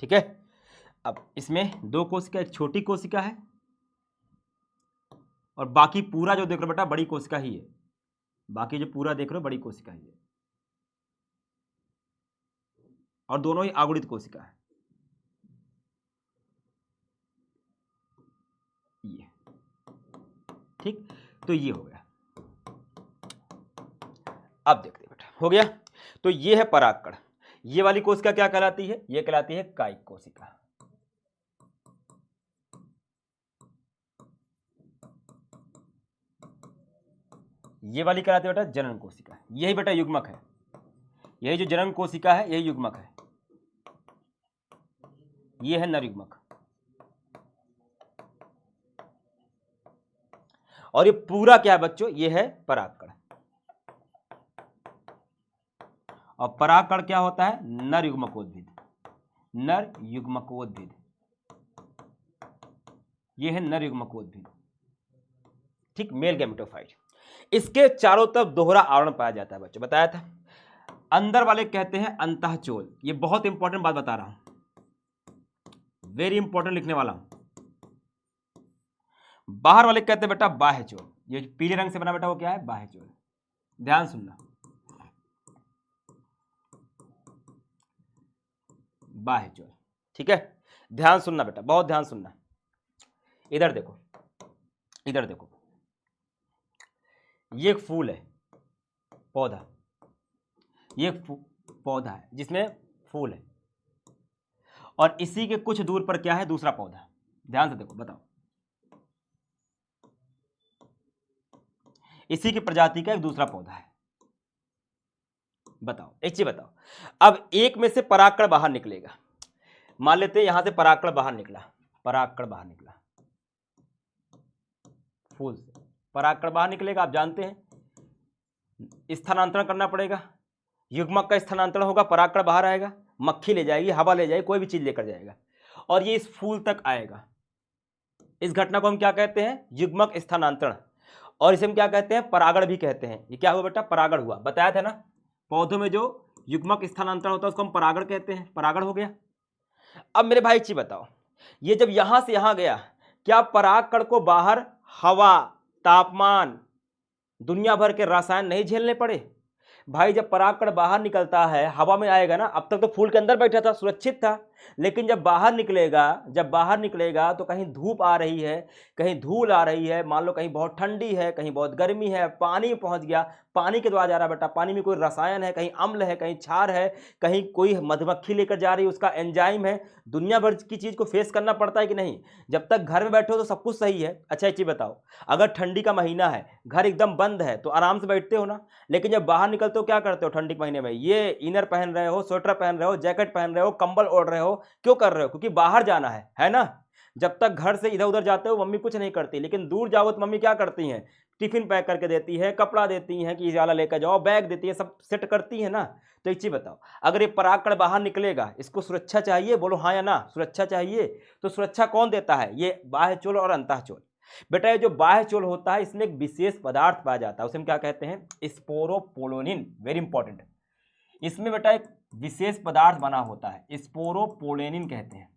S1: ठीक है, अब इसमें दो कोशिका, एक छोटी कोशिका है और बाकी पूरा जो देख रहे हो बेटा बड़ी कोशिका ही है। बाकी जो पूरा देख रहे हो बड़ी कोशिका ही है, और दोनों ही आगुणित कोशिका है। ये ठीक, तो ये हो गया। अब देखते बेटा, हो गया। तो ये है परागकण। ये वाली कोशिका क्या कहलाती है? ये कहलाती है कायिक कोशिका। ये वाली कहलाती है बेटा जनन कोशिका। यही बेटा युग्मक है, यही जो जनन कोशिका है यही युग्मक है। ये है नर युग्मक, और ये पूरा क्या है बच्चों? ये है परागकण। और परागकण क्या होता है? नर युग्मकोद्भिद, नर युग्मकोद्भिद। ये है नर युग्मकोद्भिद, ठीक, मेल गैमेटोफाइट। इसके चारों तरफ दोहरा आवरण पाया जाता है बच्चों, बताया था। अंदर वाले कहते हैं अंतःचोल। ये बहुत इंपॉर्टेंट बात बता रहा हूं, वेरी इंपॉर्टेंट लिखने वाला हूं। बाहर वाले कहते हैं बेटा बाह्य चोल। ये पीले रंग से बना बेटा वो क्या है? बाह्य चोल। ध्यान सुनना, बाह्य चोल, ठीक है? ध्यान सुनना बेटा, बहुत ध्यान सुनना। इधर देखो, इधर देखो, ये एक फूल है, पौधा, ये एक पौधा है जिसमें फूल है, और इसी के कुछ दूर पर क्या है, दूसरा पौधा। ध्यान से देखो, बताओ, इसी की प्रजाति का एक दूसरा पौधा है। बताओ, एक चीज बताओ, अब एक में से परागकण बाहर निकलेगा। मान लेते हैं यहां से परागकण बाहर निकला, परागकण बाहर निकला, फूल से परागकण बाहर निकलेगा, आप जानते हैं स्थानांतरण करना पड़ेगा, युग्मक का स्थानांतरण होगा, परागकण बाहर आएगा, मक्खी ले जाएगी, हवा ले जाएगी, कोई भी चीज लेकर जाएगा, और ये इस फूल तक आएगा। इस घटना को हम क्या कहते हैं, युग्मक स्थानांतरण, और इसे हम क्या कहते हैं, परागण भी कहते हैं। ये क्या हुआ बेटा, परागण हुआ, बताया था ना, पौधों में जो युग्मक स्थानांतरण होता है उसको हम परागण कहते हैं, परागण हो गया। अब मेरे भाई एक चीज बताओ, ये जब यहां से यहां गया, क्या परागकण को बाहर हवा, तापमान, दुनिया भर के रसायन नहीं झेलने पड़े? भाई जब परागकण बाहर निकलता है, हवा में आएगा ना, अब तक तो फूल के अंदर बैठा था, सुरक्षित था, लेकिन जब बाहर निकलेगा तो कहीं धूप आ रही है, कहीं धूल आ रही है, मान लो कहीं बहुत ठंडी है, कहीं बहुत गर्मी है, पानी में पहुंच गया, पानी के द्वारा जा रहा है बेटा, पानी में कोई रसायन है, कहीं अम्ल है, कहीं क्षार है, कहीं कोई मधुमक्खी लेकर जा रही है, उसका एंजाइम है, दुनिया भर की चीज को फेस करना पड़ता है कि नहीं? जब तक घर में बैठे हो तो सब कुछ सही है। अच्छा एक चीज बताओ, अगर ठंडी का महीना है, घर एकदम बंद है, तो आराम से बैठते हो ना, लेकिन जब बाहर निकलते हो क्या करते हो ठंडी के महीने में, ये इनर पहन रहे हो, स्वेटर पहन रहे हो, जैकेट पहन रहे हो, कंबल ओढ़ रहे हो, क्यों कर रहे हो? क्योंकि बाहर जाना है ना। जब तक घर से इधर उधर जाते हो मम्मी कुछ नहीं करती, लेकिन दूर जाओ तो मम्मी क्या करती हैं, टिफिन पैक करके देती है, कपड़ा देती हैं कि ये वाला लेकर जाओ, बैग देती है, सब सेट करती है ना। तो एक चीज बताओ, अगर ये परागकण बाहर निकलेगा, इसको सुरक्षा चाहिए, बोलो हाँ या ना, सुरक्षा चाहिए। तो सुरक्षा कौन देता है, ये बाह्य चोल और अंतःचोल। बेटा ये जो बाह्य चोल होता है, इसमें एक विशेष पदार्थ पाया जाता है, उसे हम क्या कहते हैं, स्पोरोपोलोनिन, वेरी इंपॉर्टेंट। इसमें बेटा एक विशेष पदार्थ बना होता है, स्पोरोपोलेनिन कहते हैं,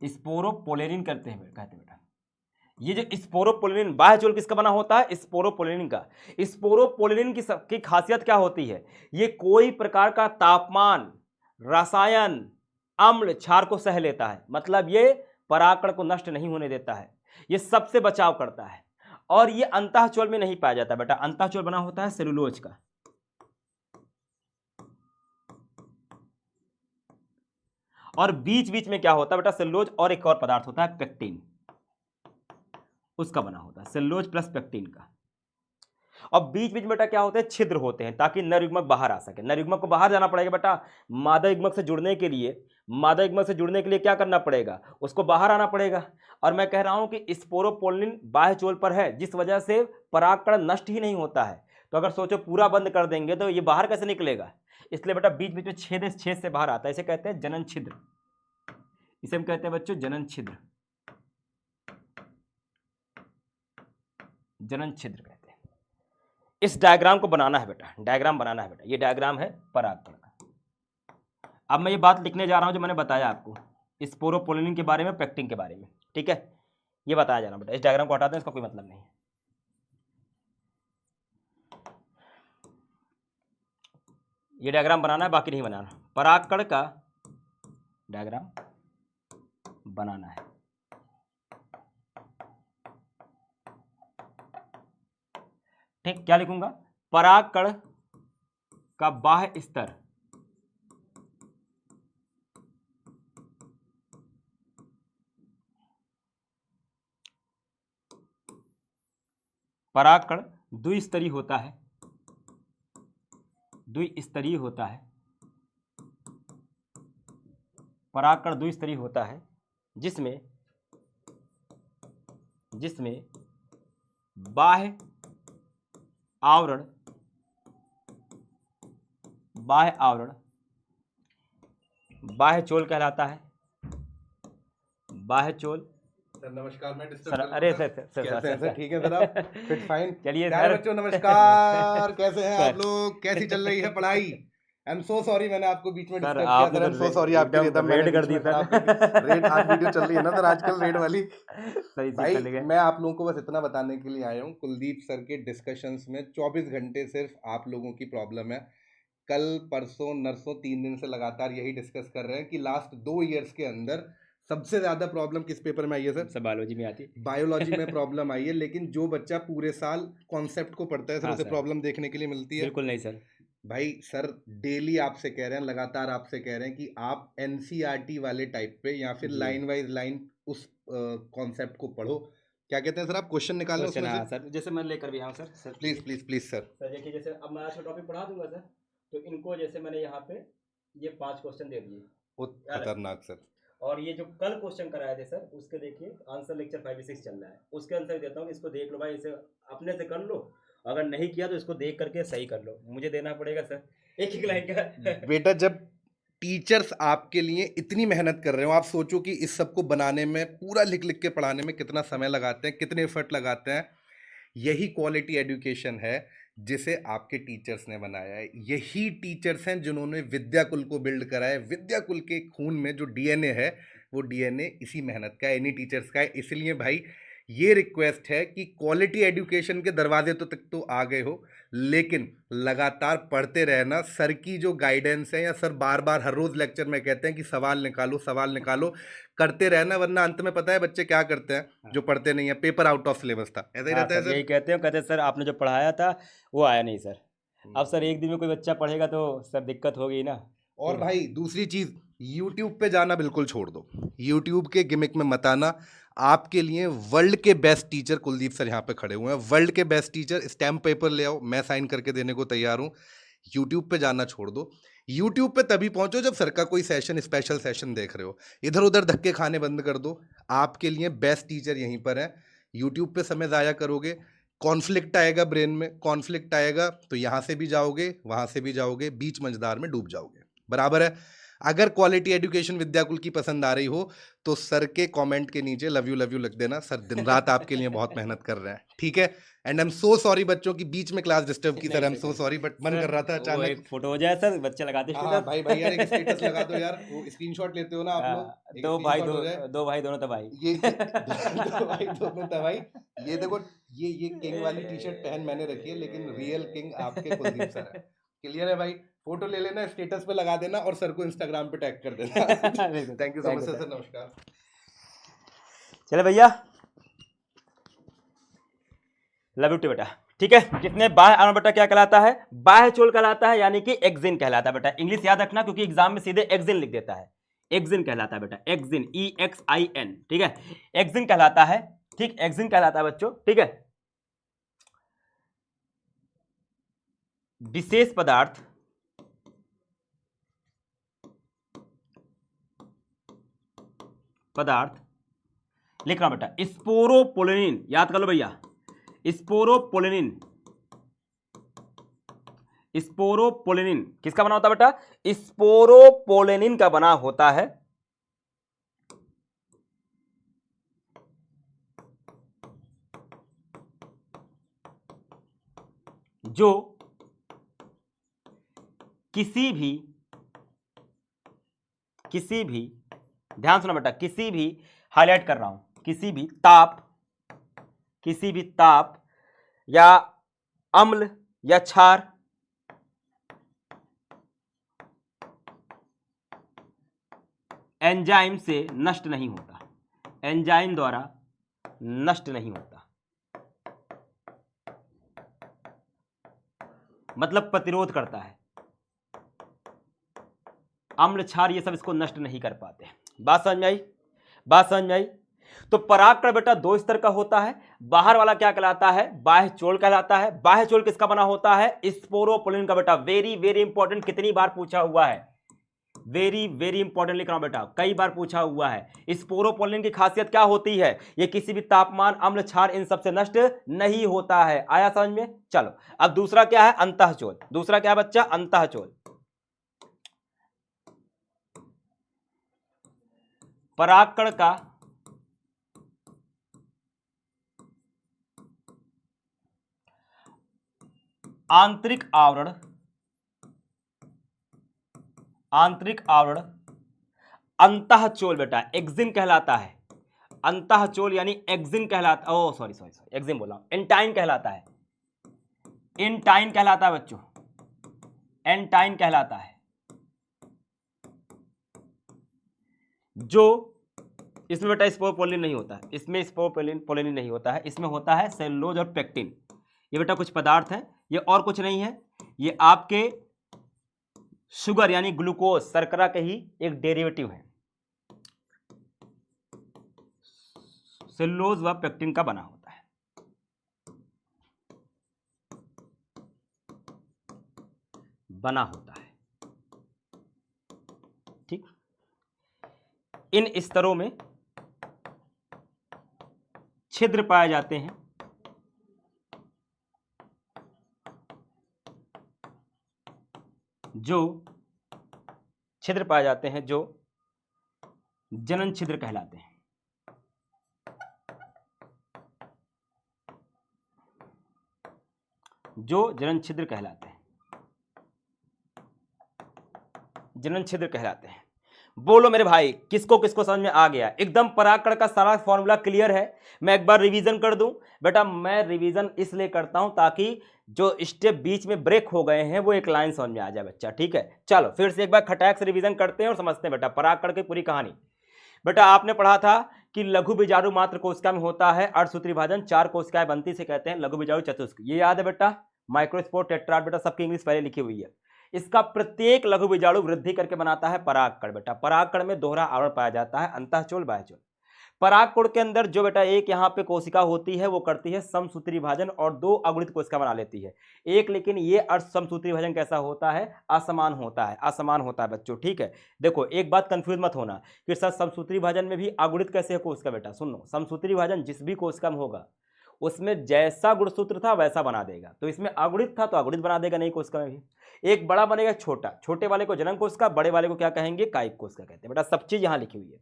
S1: स्पोरोपोलेनिन कहते हैं बेटा। ये जो स्पोरोपोलेनिन, बाह्य चोल किसका बना होता है, स्पोरोपोलेनिन का। स्पोरोपोलेनिन की खासियत क्या होती है, ये कोई प्रकार का तापमान, रसायन, अम्ल, क्षार को सह लेता है, मतलब ये परागकण को नष्ट नहीं होने देता है, ये सबसे बचाव करता है। और ये अंतःचोल में नहीं पाया जाता बेटा, अंतःचोल बना होता है सेलुलोज का, और बीच बीच में क्या होता है बेटा, सेलुलोज और एक और पदार्थ होता है पेक्टिन, उसका बना होता है, सेलुलोज प्लस पेक्टिन का। और बीच बीच में बेटा क्या होते हैं, छिद्र होते हैं, ताकि नर युग्मक बाहर आ सके। नर युग्मक को बाहर जाना पड़ेगा बेटा, मादा युग्मक से जुड़ने के लिए, मादा युग्मक से जुड़ने के लिए क्या करना पड़ेगा, उसको बाहर आना पड़ेगा। और मैं कह रहा हूं कि स्पोरोपोलिन बाह्य चोल पर है, जिस वजह से परागकण नष्ट ही नहीं होता है। तो अगर सोचो पूरा बंद कर देंगे तो ये बाहर कैसे निकलेगा, इसलिए बेटा बीच बीच में छेद छेद से बाहर आता है, इसे कहते हैं जनन छिद्र, इसे हम कहते हैं बच्चों जनन छिद्र, जनन छिद्र कहते हैं। इस डायग्राम को बनाना है बेटा, डायग्राम बनाना है बेटा, ये डायग्राम है परागकण का। अब मैं ये बात लिखने जा रहा हूं जो मैंने बताया आपको, स्पोरोपोलिन के बारे में, पेक्टिन के बारे में, ठीक है, ये बताया जा रहा बेटा। इस डायग्राम को हटाते हैं, इसका कोई मतलब नहीं है। ये डायग्राम बनाना है, बाकी नहीं बनाना। परागकण का डायग्राम बनाना है, ठीक। क्या लिखूंगा, परागकण का बाह्य स्तर, परागकण द्विस्तरीय होता है, द्विस्तरीय होता है, परागकण द्विस्तरीय होता है, जिसमें बाह्य आवरण, बाह्य चोल कहलाता है, बाह्य चोल।
S2: सर नमस्कार, मैं डिस्टर्ब
S1: सर
S2: कर रहा हूं
S1: अरे
S2: सर। कैसे हैं सर, ठीक है सर आप? Fit fine.
S1: चलिए
S2: प्यारे
S1: सर।
S2: बच्चों नमस्कार, कैसे हैं
S1: सर।
S2: आप लोग, कैसी चल रही है पढ़ाई? आई एम सो सॉरी मैंने आपको बीच में
S1: सर
S2: डिस्टर्ब किया
S1: आपने
S2: सर, आई एम
S1: तो
S2: सो सॉरी आपके लिए,
S1: एकदम
S2: तब मैंने
S1: रेड कर
S2: बीच
S1: दी
S2: में
S1: सर।
S2: खराब कर दी। रेड आज वीडियो चल रही है ना सर आजकल, रेड वाली।
S1: सही चीज
S2: भाई
S1: कर गए।
S2: मैं आप लोगों को बस इतना बताने के लिए आया हूँ, कुलदीप सर के डिस्कशंस में 24 घंटे सिर्फ आप लोगों की प्रॉब्लम है। कल परसों नरसों 3 दिन से लगातार यही डिस्कस कर रहे हैं कि लास्ट 2 ईयर्स के अंदर सबसे ज्यादा प्रॉब्लम किस पेपर में आई है सर?
S1: सब बायोलॉजी में आती है।
S2: बायोलॉजी में प्रॉब्लम आई है, लेकिन जो बच्चा पूरे साल कॉन्सेप्ट को पढ़ता है सर
S1: हाँ
S2: उसे
S1: सर,
S2: प्रॉब्लम देखने के लिए मिलती है।
S1: बिल्कुल नहीं सर।
S2: भाई सर डेली आपसे कह रहे हैं, लगातार आपसे कह रहे हैं कि आप एनसीईआरटी वाले टाइप पे या फिर
S1: जी
S2: लाइन वाइज लाइन उस कॉन्सेप्ट को पढ़ो। क्या कहते हैं सर आप, क्वेश्चन निकालें
S1: क्वेश्चन,
S2: उसमें से।
S1: हाँ सर, जैसे मैं लेकर भी, हाँ sir sir
S2: please please please sir.
S1: Sir देखिए, जैसे अब मैं आज का टॉपिक पढ़ा दूंगा सर, तो इनको जैसे मैंने यहाँ पे ये 5 क्वेश्चन दे दिए, याद रखिए।
S2: खतरनाक सर।
S1: और ये जो कल क्वेश्चन कराए थे सर, उसके देखिए आंसर लेक्चर 5 6 चल रहा है, उसके आंसर देता हूँ कि इसको देख लो भाई, इसे अपने से कर लो, अगर नहीं किया तो इसको देख करके सही कर लो, मुझे देना पड़ेगा सर एक एक लाइन का।
S2: बेटा जब टीचर्स आपके लिए इतनी मेहनत कर रहे हो, आप सोचो कि इस सब को बनाने में, पूरा लिख लिख के पढ़ाने में कितना समय लगाते हैं, कितने एफर्ट लगाते हैं। यही क्वालिटी एजुकेशन है जिसे आपके टीचर्स ने बनाया है। यही टीचर्स हैं जिन्होंने विद्याकुल को बिल्ड करा है। विद्याकुल के खून में जो डीएनए है, वो डीएनए इसी मेहनत का है, इन्हीं टीचर्स का है। इसलिए भाई ये रिक्वेस्ट है कि क्वालिटी एजुकेशन के दरवाजे तो तक तो आ गए हो, लेकिन लगातार पढ़ते रहना। सर की जो गाइडेंस है, या सर बार बार हर रोज लेक्चर में कहते हैं कि सवाल निकालो सवाल निकालो, करते रहना, वरना अंत में पता है बच्चे क्या करते हैं जो पढ़ते नहीं है? पेपर आउट ऑफ सिलेबस था, ऐसा ही
S1: हाँ
S2: रहता है
S1: सर,
S2: सर।
S1: यही कहते हैं सर आपने जो पढ़ाया था वो आया नहीं सर। अब सर एक दिन में कोई बच्चा पढ़ेगा तो सर दिक्कत होगी ना।
S2: और भाई दूसरी चीज, यूट्यूब पे जाना बिल्कुल छोड़ दो। यूट्यूब के गिमिक में मत आना। आपके लिए वर्ल्ड के बेस्ट टीचर कुलदीप सर यहाँ पे खड़े हुए हैं। वर्ल्ड के बेस्ट टीचर, स्टैम्प पेपर ले आओ, मैं साइन करके देने को तैयार हूँ। यूट्यूब पे जाना छोड़ दो। यूट्यूब पे तभी पहुंचो जब सर का कोई सेशन, स्पेशल सेशन देख रहे हो। इधर उधर धक्के खाने बंद कर दो। आपके लिए बेस्ट टीचर यहीं पर है। यूट्यूब पे समय ज़ाया करोगे, कॉन्फ्लिक्ट आएगा ब्रेन में, कॉन्फ्लिक्ट आएगा तो यहाँ से भी जाओगे, वहाँ से भी जाओगे, बीच मंझधार में डूब जाओगे। बराबर है? अगर क्वालिटी एजुकेशन विद्याकुल की पसंद आ रही हो तो सर के कमेंट के नीचे लव यू लिख देना। सर दिन रात आपके लिए बहुत मेहनत कर रहे हैं, ठीक है? And I am so sorry बच्चों की बीच में क्लास डिस्टर्ब की। Sir I am so sorry, but मन कर रहा था
S1: वो
S2: अचानक।
S1: एक फोटो हो जाए सर, बच्चे लगाते
S2: हाँ भाई भाई यार, एक स्टेटस लगा दो
S1: स्टेटस।
S2: यार, वो स्क्रीनशॉट लेते हो ना आप लोग, एक
S1: दो भाई
S2: स्क्रीनशॉट
S1: दो,
S2: हो जाए।
S1: दो भाई दोनों तबाही।
S2: ये दो भाई दोनों तबाही। ये देखो, ये किंग वाली टी शर्ट पहन मैंने रखी है, लेकिन रियल किंग आपके कुलदीप सर है। क्लियर है भाई? फोटो ले लेना, स्टेटस पे लगा देना और सर को इंस्टाग्राम पे टैग कर देना। Thank you so much sir, नमस्कार।
S1: चले भैया, लव यू टू बेटा। ठीक है, कितने बाह्य आवरण बेटा क्या कहलाता है? बाह्य चोल कहलाता है, यानी कि एक्सिन कहलाता है बेटा। इंग्लिश याद रखना क्योंकि एग्जाम में सीधे एक्सिन लिख देता है। एक्सिन कहलाता है बेटा, एक्सिन, EXIN। ठीक है, एक्सिन कहलाता है। ठीक, एक्सिन कहलाता है बच्चों। ठीक है, विशेष पदार्थ लिख रहा हूं बेटा, स्पोरोपोलिन, याद कर लो भैया, स्पोरोपोलिन। स्पोरोपोलिन किसका बना होता है बेटा? स्पोरोपोलिन का बना होता है, जो किसी भी ध्यान सुना बेटा, किसी भी, हाईलाइट कर रहा हूं, किसी भी ताप या अम्ल या क्षार एंजाइम से नष्ट नहीं होता, एंजाइम द्वारा नष्ट नहीं होता, मतलब प्रतिरोध करता है। अम्ल क्षार ये सब इसको नष्ट नहीं कर पाते। बात समझ में आई? बात समझ में आई? तो परागकण बेटा दो स्तर का होता है। बाहर वाला क्या कहलाता है? बाह्य चोल कहलाता है। बाह्य चोल किसका बना होता है? स्पोरोपोलिन का बेटा। वेरी वेरी इंपॉर्टेंट, कितनी बार पूछा हुआ है, वेरी वेरी इंपॉर्टेंट लिख रहा हूं बेटा, कई बार पूछा हुआ है। स्पोरोपोलिन की खासियत क्या होती है? ये किसी भी तापमान, अम्ल, क्षार इन सबसे नष्ट नहीं होता है। आया समझ में? चलो, अब दूसरा क्या है? अंतःचोल। दूसरा क्या है बच्चा? अंतःचोल। परागकण का आंतरिक आवरण, अंतःचोल बेटा, एक्सिन कहलाता है। अंतःचोल यानी एक्सिन कहलाता, ओ सॉरी एक्सिन बोला, एंटाइन कहलाता है। एंटाइन कहलाता है बच्चों, एंटाइन कहलाता है, जो इसमें बेटा स्पोरोपोलिन नहीं होता है, इसमें स्पोरोपोलिन नहीं होता है, इसमें होता है सेलुलोज और पेक्टिन। ये बेटा कुछ पदार्थ हैं, ये और कुछ नहीं है, ये आपके शुगर यानी ग्लूकोज शर्करा के ही एक डेरिवेटिव है, सेलुलोज व पेक्टिन का बना होता है। बना होता है, ठीक। इन स्तरों में छिद्र पाए जाते हैं, जो छिद्र पाए जाते हैं जो जनन छिद्र कहलाते हैं। जो जनन छिद्र कहलाते हैं, जनन छिद्र कहलाते हैं। बोलो मेरे भाई, किसको किसको समझ में आ गया? एकदम परागकण का सारा फॉर्मूला क्लियर है। मैं एक बार रिवीजन कर दूं बेटा, मैं रिवीजन इसलिए करता हूं ताकि जो स्टेप बीच में ब्रेक हो गए हैं वो एक लाइन समझ में आ जाए बच्चा, ठीक है। चलो फिर से एक बार खटाक से रिवीजन करते हैं और समझते हैं बेटा परागकण की पूरी कहानी। बेटा आपने पढ़ा था कि लघु बीजाणु मात्र कोशिका में होता है अर्धसूत्री विभाजन, 4 कोशिकाएं बनती, से कहते हैं लघु बीजाणु चतुष्क। ये याद है बेटा, माइक्रोस्पोर, टेट्राड, बेटा सबकी इंग्लिश पहले लिखी हुई है। इसका प्रत्येक लघु बीजाणु वृद्धि करके बनाता है परागकण। बेटा परागकण में दोहरा आवरण पाया जाता है, अंतःचोल बाह्यचोल। परागकण के अंदर जो बेटा एक यहाँ पे कोशिका होती है वो करती है समसूत्री विभाजन और 2 अगुणित कोशिका बना लेती है एक। लेकिन ये अर्ध समसूत्री विभाजन कैसा होता है? असमान होता है, असमान होता है बच्चों, ठीक है। देखो एक बात कंफ्यूज मत होना कि सर समसूत्री विभाजन में भी अगुणित कैसे है कोशिका। बेटा सुनो, समसूत्री विभाजन जिस भी कोशिका में होगा उसमें जैसा गुणसूत्र था वैसा बना देगा। तो इसमें अगुणित था तो अगुणित बना देगा नई कोशिका में भी। एक बड़ा बनेगा छोटा, छोटे वाले को जनन कोशिका, बड़े वाले को क्या कहेंगे? कायिक कोशिका कहते हैं। बेटा सब चीज यहां लिखी हुई है।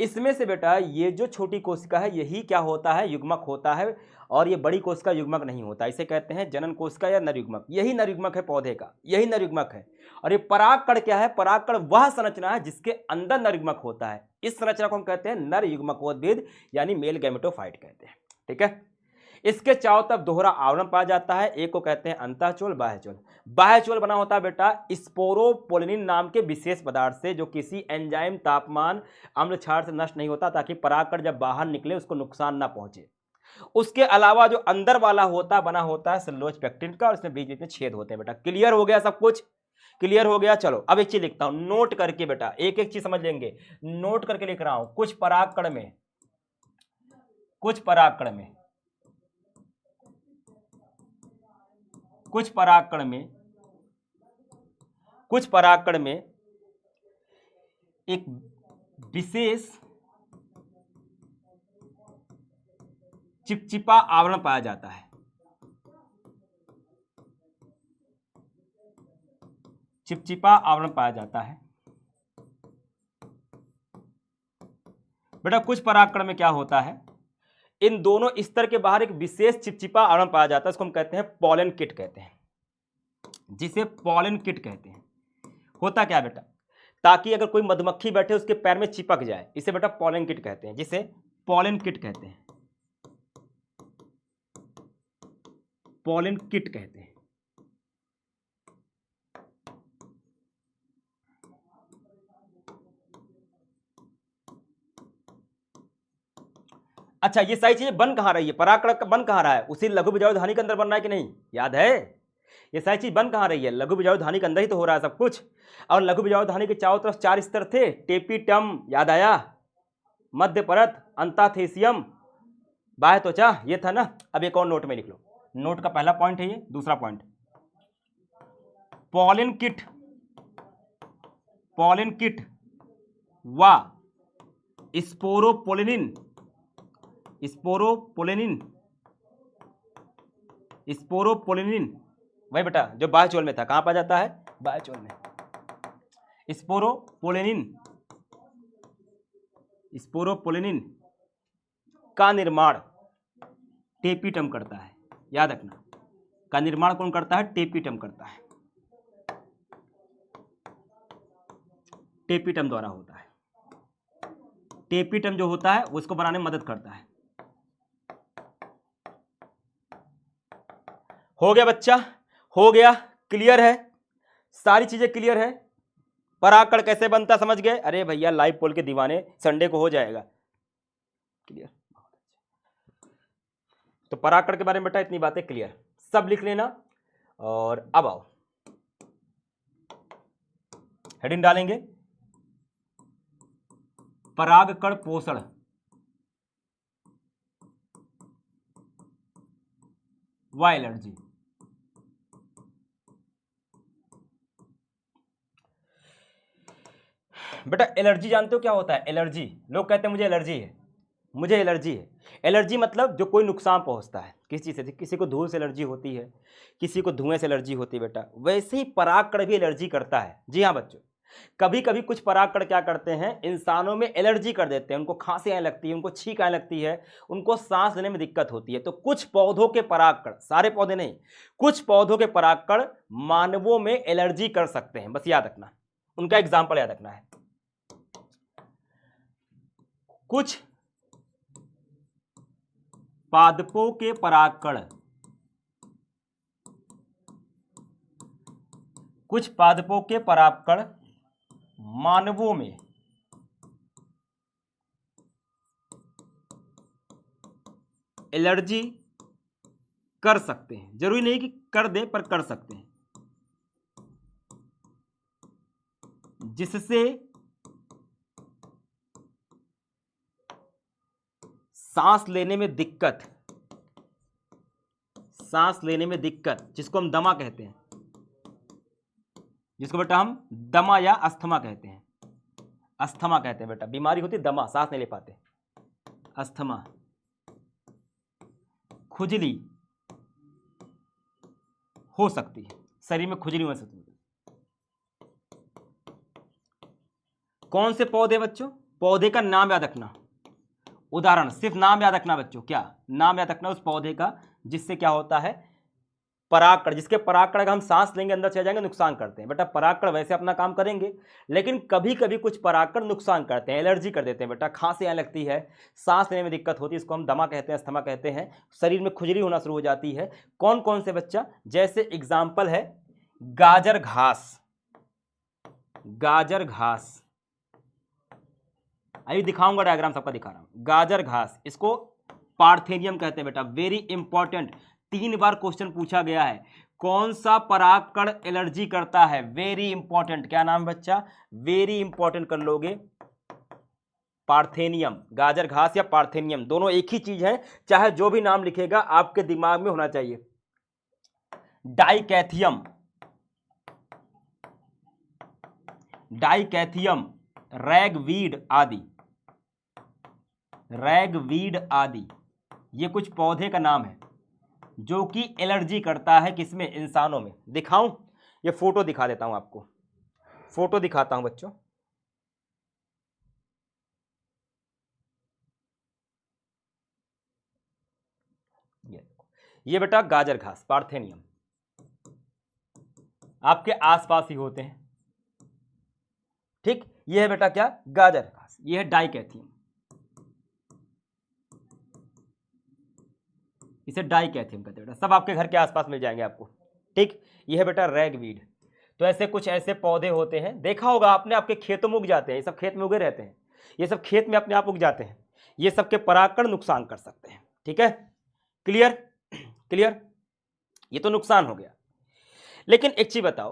S1: इसमें से बेटा ये जो छोटी कोशिका है यही क्या होता है? युग्मक होता है। और ये बड़ी कोशिका युग्मक नहीं होता, इसे कहते हैं जनन कोशिका या नरयुग्मक। यही नरयुग्मक है पौधे का, यही नरयुग्मक है। और ये परागकण क्या है? परागकण वह संरचना है जिसके अंदर नरयुग्मक होता है। इस संरचना को हम कहते हैं नरयुग्मकोद्भिद यानी मेल गैमेटोफाइट कहते हैं, ठीक है। इसके चारों तरफ दोहरा आवरण पाया जाता है, एक को कहते हैं अंतःचोल, बाह्यचोल। बाह्यचोल बना होता है बेटा स्पोरोपोलिन नाम के विशेष पदार्थ से, जो किसी एंजाइम, तापमान, अम्ल क्षार से नष्ट नहीं होता, ताकि परागकण जब बाहर निकले उसको नुकसान ना पहुंचे। उसके अलावा जो अंदर वाला होता बना होता है सेलुलोज पेक्टिन का, और इसमें बीच बीच में छेद होते हैं। बेटा क्लियर हो गया? सब कुछ क्लियर हो गया? चलो अब एक चीज लिखता हूं नोट करके, बेटा एक एक चीज समझ लेंगे। नोट करके लिख रहा हूं, कुछ परागकण में कुछ परागकण में एक विशेष चिपचिपा आवरण पाया जाता है। चिपचिपा आवरण पाया जाता है। बेटा कुछ परागकण में क्या होता है? इन दोनों स्तर के बाहर एक विशेष चिपचिपा आवरण पाया जाता है, इसको हम कहते हैं पॉलन किट कहते हैं, जिसे पॉलन किट कहते हैं। होता क्या बेटा? ताकि अगर कोई मधुमक्खी बैठे उसके पैर में चिपक जाए, इसे बेटा पॉलन किट कहते हैं, जिसे पॉलन किट कहते हैं, पॉलन किट कहते हैं। अच्छा ये सारी चीजें बन कहां रही है? परागकण बन कहां रहा है? उसी लघु बीजाणु धानी के अंदर बन रहा है कि नहीं? याद है? ये सारी चीज बन कहां रही है? लघु बीजाणु धानी के अंदर ही तो हो रहा है सब कुछ। और लघु बीजाणु धानी के चारों तरफ 4 स्तर थे, टेपिटम, याद आया, मध्य परत, अंताथेसियम, बाह्य त्वचा, ये था ना। अब एक और नोट में लिख लो, नोट का पहला पॉइंट है ये। दूसरा पॉइंट पॉलन किट व स्पोरोपोलिन वही बेटा जो बाह्यचोल में था। कहां पाया जाता है? बाह्यचोल में। स्पोरोपोलिन का निर्माण टेपिटम करता है, याद रखना। का निर्माण कौन करता है? टेपिटम करता है, टेपिटम द्वारा होता है। टेपिटम जो होता है उसको बनाने में मदद करता है। हो गया बच्चा? हो गया? क्लियर है? सारी चीजें क्लियर है? परागकण कैसे बनता समझ गए? अरे भैया लाइव पोल के दीवाने, संडे को हो जाएगा, क्लियर, बहुत अच्छा। तो परागकण के बारे में बेटा इतनी बातें क्लियर, सब लिख लेना। और अब आओ हेडिंग डालेंगे, परागकण पोषण व एलर्जी। बेटा एलर्जी जानते हो क्या होता है? एलर्जी, लोग कहते हैं मुझे एलर्जी है, मुझे एलर्जी है। एलर्जी मतलब जो कोई नुकसान पहुंचता है किसी चीज़ से, किसी को धूल से एलर्जी होती है, किसी को धुएं से एलर्जी होती है बेटा, वैसे ही परागकण भी एलर्जी करता है। जी हाँ बच्चों, कभी कभी कुछ परागकण क्या करते हैं, इंसानों में एलर्जी कर देते हैं, उनको खांसी आने लगती है, उनको छींक आने लगती है, उनको सांस लेने में दिक्कत होती है। तो कुछ पौधों के परागकण, सारे पौधे नहीं, कुछ पौधों के परागकण मानवों में एलर्जी कर सकते हैं, बस याद रखना, उनका एग्जाम्पल याद रखना है। कुछ पादपों के परागकण, कुछ पादपों के परागकण मानवों में एलर्जी कर सकते हैं, जरूरी नहीं कि कर दें पर कर सकते हैं, जिससे सांस लेने में दिक्कत, सांस लेने में दिक्कत, जिसको हम दमा कहते हैं, जिसको बेटा हम दमा या अस्थमा कहते हैं, अस्थमा कहते हैं बेटा, बीमारी होती है दमा, सांस नहीं ले पाते, अस्थमा, खुजली हो सकती है, शरीर में खुजली हो सकती है। कौन से पौधे बच्चों? पौधे का नाम याद रखना, उदाहरण, सिर्फ नाम याद रखना बच्चों, क्या नाम याद रखना उस पौधे का जिससे क्या होता है, परागकण, जिसके परागकण अगर हम सांस लेंगे अंदर चले जाएंगे, नुकसान करते हैं। बेटा परागकण वैसे अपना काम करेंगे, लेकिन कभी कभी कुछ परागकण नुकसान करते हैं, एलर्जी कर देते हैं बेटा, खांसी आने लगती है, सांस लेने में दिक्कत होती है, इसको हम दमा कहते हैं, अस्थमा कहते हैं, शरीर में खुजली होना शुरू हो जाती है। कौन कौन से बच्चा? जैसे एग्जाम्पल है गाजर घास, गाजर घास, अभी दिखाऊंगा डायग्राम, सबका दिखा रहा हूं। गाजर घास, इसको पार्थेनियम कहते हैं बेटा, वेरी इंपॉर्टेंट, 3 बार क्वेश्चन पूछा गया है। कौन सा परागकण एलर्जी करता है? वेरी इंपॉर्टेंट, क्या नाम बच्चा? वेरी इंपॉर्टेंट कर लोगे, पार्थेनियम। गाजर घास या पार्थेनियम दोनों एक ही चीज है, चाहे जो भी नाम लिखेगा आपके दिमाग में होना चाहिए। डाइकैथियम, डाइकैथियम, रैगवीड आदि, रैगवीड आदि, ये कुछ पौधे का नाम है जो कि एलर्जी करता है, किसमें? इंसानों में। दिखाऊं? ये फोटो दिखा देता हूं आपको, फोटो दिखाता हूं बच्चों, ये बेटा गाजर घास, पार्थेनियम, आपके आसपास ही होते हैं, ठीक। ये है बेटा क्या? गाजर घास। ये है डाइकैथियम, इसे डाइकैथियम कहते हैं बेटा, सब आपके घर के आसपास मिल जाएंगे आपको, ठीक। ये है बेटा रैगवीड। तो ऐसे कुछ ऐसे पौधे होते हैं, देखा होगा आपने, आपके खेतों में उग जाते हैं, ये सब खेत में उगे रहते हैं, ये सब खेत में अपने आप उग जाते हैं, ये सब के परागकण नुकसान कर सकते हैं, ठीक है। क्लियर? क्लियर? ये तो नुकसान हो गया, लेकिन एक चीज बताओ,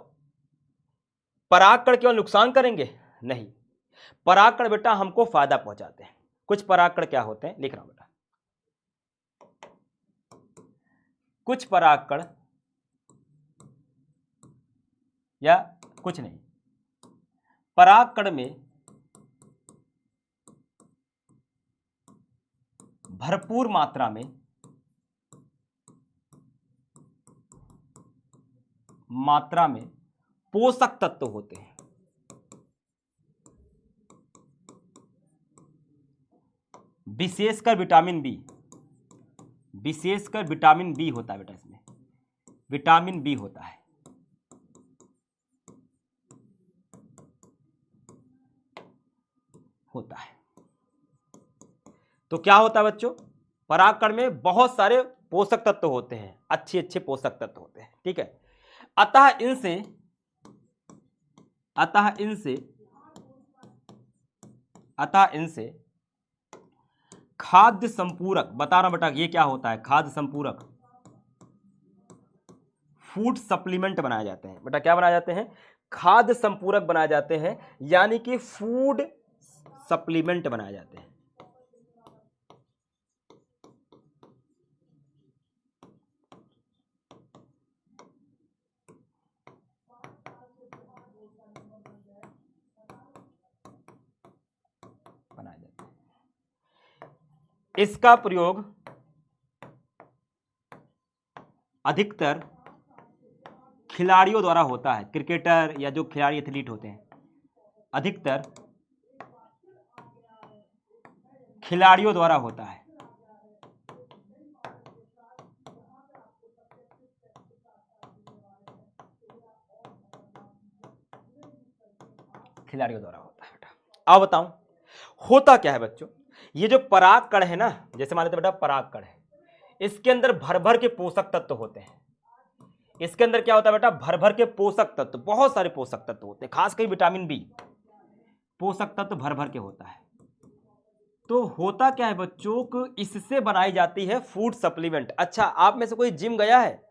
S1: परागकण केवल नुकसान करेंगे? नहीं, परागकण बेटा हमको फायदा पहुंचाते हैं। कुछ परागकण क्या होते हैं, लिख रहा हूं बेटा, कुछ परागकण, या कुछ नहीं, परागकण में भरपूर मात्रा में पोषक तत्व होते हैं, विशेषकर विटामिन बी, विशेषकर विटामिन बी होता है बेटा, इसमें विटामिन बी होता है, तो क्या होता है बच्चों, परागकण में बहुत सारे पोषक तत्व होते हैं, अच्छे अच्छे पोषक तत्व होते हैं, ठीक है। अतः इनसे अतः इनसे अतः इनसे खाद्य संपूरक, बता रहा बेटा ये क्या होता है, खाद्य संपूरक, फूड सप्लीमेंट बनाए जाते हैं बेटा, क्या बनाए जाते हैं, खाद्य संपूरक बनाए जाते हैं, यानी कि फूड सप्लीमेंट बनाए जाते हैं। बनाए जाते हैं। इसका प्रयोग अधिकतर खिलाड़ियों द्वारा होता है, क्रिकेटर या जो खिलाड़ी एथलीट होते हैं, अधिकतर खिलाड़ियों द्वारा होता है। खिलाड़ियों द्वारा होता है बेटा। अब बताऊं होता क्या है बच्चों, ये जो पराग कण है ना, जैसे मान लेते बेटा पराग कण है, इसके अंदर भर भर के पोषक तत्व होते हैं। इसके अंदर क्या होता है बेटा, भर भर के पोषक तत्व, बहुत सारे पोषक तत्व होते हैं, खास कर विटामिन बी पोषक तत्व भर भर के होता है। तो होता क्या है बच्चों को, इससे बनाई जाती है फूड सप्लीमेंट। अच्छा, आप में से कोई जिम गया है,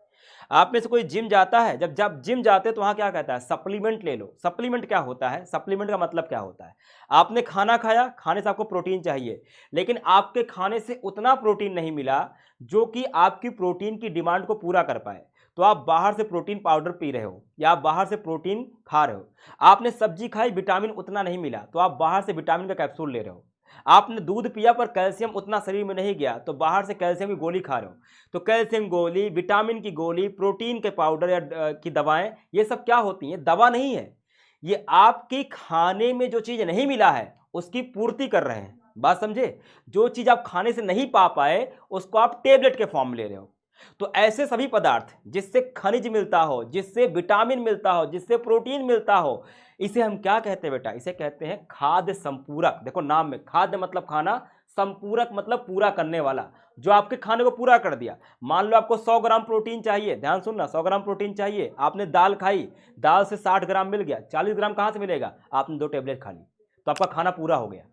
S1: आप में से कोई जिम जाता है, जब जब जिम जाते हैं तो वहां क्या कहता है, सप्लीमेंट ले लो। सप्लीमेंट क्या होता है, सप्लीमेंट का मतलब क्या होता है, आपने खाना खाया, खाने से आपको प्रोटीन चाहिए, लेकिन आपके खाने से उतना प्रोटीन नहीं मिला जो कि आपकी प्रोटीन की डिमांड को पूरा कर पाए, तो आप बाहर से प्रोटीन पाउडर पी रहे हो या आप बाहर से प्रोटीन खा रहे हो। आपने सब्जी खाई, विटामिन उतना नहीं मिला, तो आप बाहर से विटामिन का कैप्सूल ले रहे हो। आपने दूध पिया पर कैल्शियम उतना शरीर में नहीं गया, तो बाहर से कैल्शियम की गोली खा रहे हो। तो कैल्शियम गोली, विटामिन की गोली, प्रोटीन के पाउडर या की दवाएं, ये सब क्या होती हैं, दवा नहीं है, ये आपकी खाने में जो चीज नहीं मिला है उसकी पूर्ति कर रहे हैं। बात समझे, जो चीज आप खाने से नहीं पा पाए उसको आप टेबलेट के फॉर्म में ले रहे हो। तो ऐसे सभी पदार्थ जिससे खनिज मिलता हो, जिससे विटामिन मिलता हो, जिससे प्रोटीन मिलता हो, इसे हम क्या कहते हैं बेटा, इसे कहते हैं खाद्य संपूरक। देखो नाम में खाद्य मतलब खाना, संपूरक मतलब पूरा करने वाला, जो आपके खाने को पूरा कर दिया। मान लो आपको 100 ग्राम प्रोटीन चाहिए, ध्यान सुनना, 100 ग्राम प्रोटीन चाहिए, आपने दाल खाई, दाल से 60 ग्राम मिल गया, 40 ग्राम कहां से मिलेगा, आपने 2 टेबलेट खा ली, तो आपका खाना पूरा हो गया।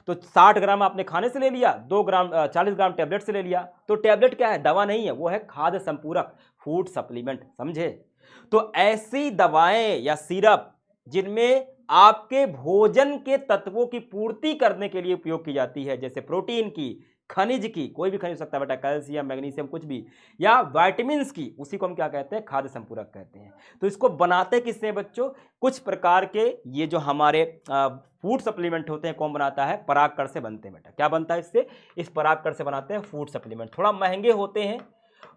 S1: तो 60 ग्राम आपने खाने से ले लिया, 40 ग्राम टेबलेट से ले लिया। तो टेबलेट क्या है, दवा नहीं है, वो है खाद्य संपूरक, फूड सप्लीमेंट, समझे। तो ऐसी दवाएं या सिरप जिनमें आपके भोजन के तत्वों की पूर्ति करने के लिए उपयोग की जाती है, जैसे प्रोटीन की, खनिज की, कोई भी खनिज हो सकता है बेटा, कैल्शियम, मैग्नीशियम, कुछ भी, या विटामिन्स की, उसी को हम क्या कहते हैं, खाद्य संपूरक कहते हैं। तो इसको बनाते किससे बच्चों, कुछ प्रकार के ये जो हमारे फूड सप्लीमेंट होते हैं, कौन बनाता है, परागकण से बनते हैं बेटा। क्या बनता है इससे, इस परागकण से बनाते हैं फूड सप्लीमेंट। थोड़ा महंगे होते हैं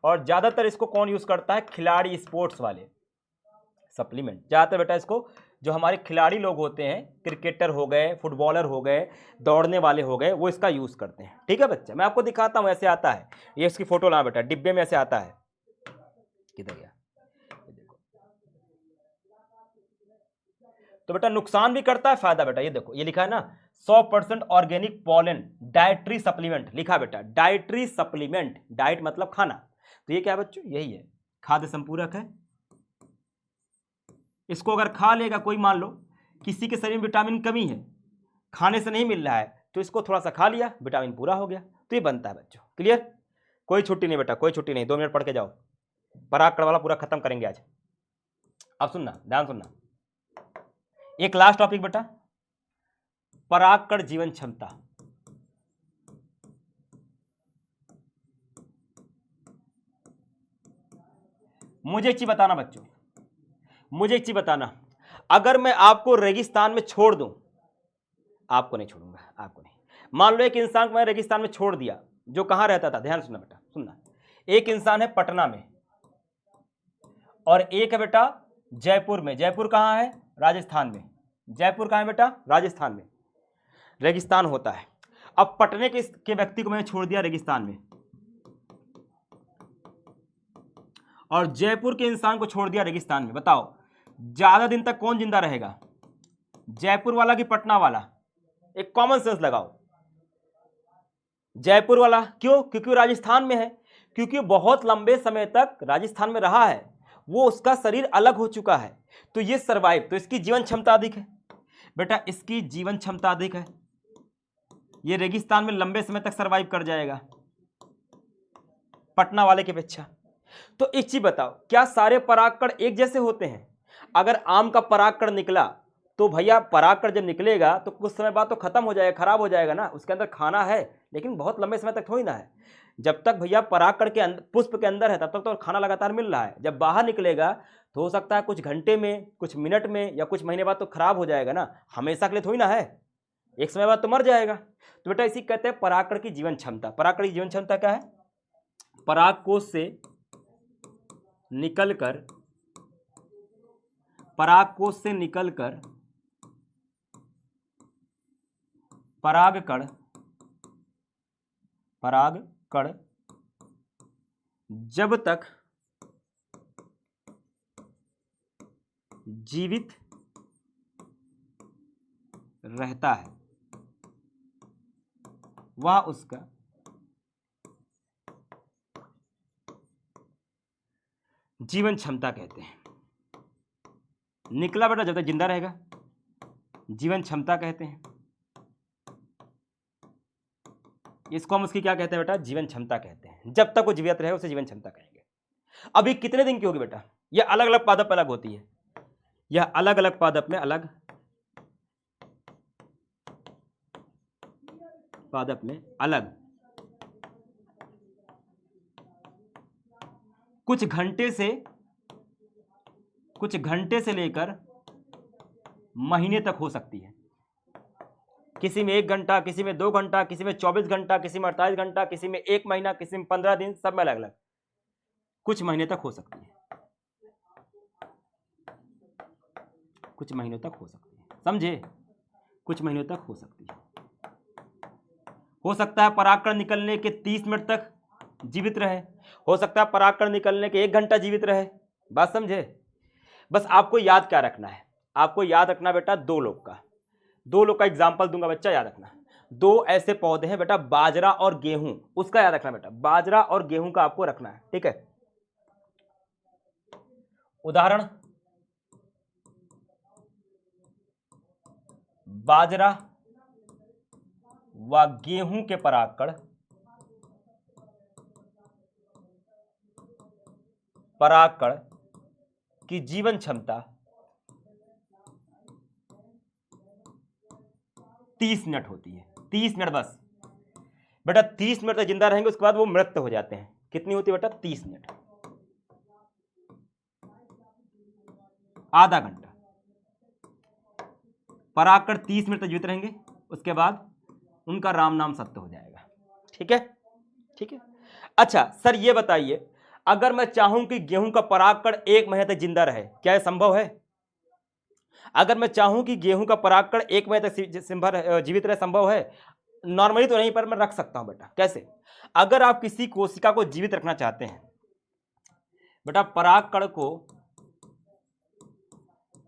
S1: और ज्यादातर इसको कौन यूज करता है, खिलाड़ी, स्पोर्ट्स वाले सप्लीमेंट ज्यादातर बेटा। इसको जो हमारे खिलाड़ी लोग होते हैं, क्रिकेटर हो गए, फुटबॉलर हो गए, दौड़ने वाले हो गए, वो इसका यूज करते हैं। ठीक है बच्चा, मैं आपको दिखाता हूं, ऐसे आता है, ये इसकी फोटो ला बेटा, डिब्बे में ऐसे आता है, किधर गया, देखो। तो बेटा नुकसान भी करता है, फायदा बेटा, ये देखो, ये लिखा है ना, 100% ऑर्गेनिक पॉलन डाइटरी सप्लीमेंट, लिखा बेटा डाइटरी सप्लीमेंट, डाइट मतलब खाना। तो ये क्या है बच्चों, यही है, खाद्य संपूरक है। इसको अगर खा लेगा कोई, मान लो किसी के शरीर में विटामिन कमी है, खाने से नहीं मिल रहा है, तो इसको थोड़ा सा खा लिया, विटामिन पूरा हो गया। तो ये बनता है बच्चों, क्लियर, कोई छुट्टी नहीं बेटा, कोई छुट्टी नहीं, 2 मिनट पढ़ के जाओ, परागकण वाला पूरा खत्म करेंगे आज। अब सुनना, ध्यान सुनना, एक लास्ट टॉपिक बेटा, परागकण जीवन क्षमता। मुझे एक चीज बताना बच्चों, मुझे एक चीज बताना, अगर मैं आपको रेगिस्तान में छोड़ दूं, आपको नहीं छोड़ूंगा, आपको नहीं। मान लो एक इंसान को मैं रेगिस्तान में छोड़ दिया, जो कहां रहता था, ध्यान सुनना बेटा, सुनना, एक इंसान है पटना में और एक है बेटा जयपुर में। जयपुर कहां है, राजस्थान में। जयपुर कहां है बेटा, राजस्थान में, रेगिस्तान होता है। अब पटने के व्यक्ति को मैंने छोड़ दिया रेगिस्तान में, और जयपुर के इंसान को छोड़ दिया रेगिस्तान में। बताओ ज्यादा दिन तक कौन जिंदा रहेगा, जयपुर वाला कि पटना वाला? एक कॉमन सेंस लगाओ, जयपुर वाला। क्यों? क्योंकि राजस्थान में है, क्योंकि बहुत लंबे समय तक राजस्थान में रहा है, वो उसका शरीर अलग हो चुका है, तो ये सर्वाइव, तो इसकी जीवन क्षमता अधिक है बेटा, इसकी जीवन क्षमता अधिक है। ये रेगिस्तान में लंबे समय तक सरवाइव कर जाएगा पटना वाले की अपेक्षा। तो एक चीज बताओ, क्या सारे परागकण एक जैसे होते हैं? अगर आम का परागकण निकला तो भैया परागकण जब निकलेगा तो कुछ समय बाद तो खत्म हो जाएगा, खराब हो जाएगा ना, उसके अंदर खाना है लेकिन बहुत लंबे समय तक थोड़ी ना है। जब तक भैया परागकण के अंदर, पुष्प के अंदर है, तब तक तो खाना लगातार मिल रहा है। जब बाहर निकलेगा तो हो सकता है कुछ घंटे में, कुछ मिनट में या कुछ महीने बाद तो खराब हो जाएगा ना, हमेशा के लिए थोड़ी ना है, एक समय बाद तो मर जाएगा। तो बेटा इसी कहते हैं परागकण की जीवन क्षमता। परागकण की जीवन क्षमता क्या है? परागकोश से निकलकर, परागकोश से निकलकर परागकण जब तक जीवित रहता है वह उसका जीवन क्षमता कहते हैं। निकला बेटा जब तक जिंदा रहेगा, जीवन क्षमता कहते हैं इसको। हम उसकी क्या कहते हैं बेटा? जीवन क्षमता कहते हैं। जब तक वो जीवित रहे उसे जीवन क्षमता कहेंगे। अब ये कितने दिन की होगी बेटा? यह अलग अलग पादप अलग होती है, यह अलग अलग पादप में अलग पादप में अलग कुछ घंटे से लेकर महीने तक हो सकती है। किसी में 1 घंटा, किसी में 2 घंटा, किसी में 24 घंटा, किसी में 48 घंटा, किसी में 1 महीना, किसी में 15 दिन, सब में अलग अलग कुछ महीने तक हो सकती है, कुछ महीनों तक हो सकती है, समझे? कुछ महीनों तक हो सकती है। हो सकता है परागकण निकलने के 30 मिनट तक जीवित रहे, हो सकता है परागकण निकलने के 1 घंटा जीवित रहे। बात समझे? बस आपको याद क्या रखना है? आपको याद रखना बेटा दो लोग का एग्जाम्पल दूंगा बच्चा, याद रखना। 2 ऐसे पौधे हैं बेटा, बाजरा और गेहूं, उसका याद रखना बेटा। बाजरा और गेहूं का आपको रखना है, ठीक है? उदाहरण, बाजरा व गेहूं के परागकण की जीवन क्षमता 30 मिनट होती है। 30 मिनट बस बेटा, 30 मिनट तक जिंदा रहेंगे, उसके बाद वो मृत हो जाते हैं। कितनी होती है बेटा? 30 मिनट, आधा घंटा। परागकण 30 मिनट तक जीवित रहेंगे, उसके बाद उनका राम नाम सत्य हो जाएगा। ठीक है? ठीक है। अच्छा सर ये बताइए, अगर मैं चाहूं कि गेहूं का परागकण 1 महीने तक जिंदा रहे, क्या यह संभव है? अगर मैं चाहूं कि गेहूं का परागकण 1 महीने तक जीवित रहे, संभव है? नॉर्मली तो नहीं, पर मैं रख सकता हूं बेटा। कैसे? अगर आप किसी कोशिका को जीवित रखना चाहते हैं बेटा, परागकण को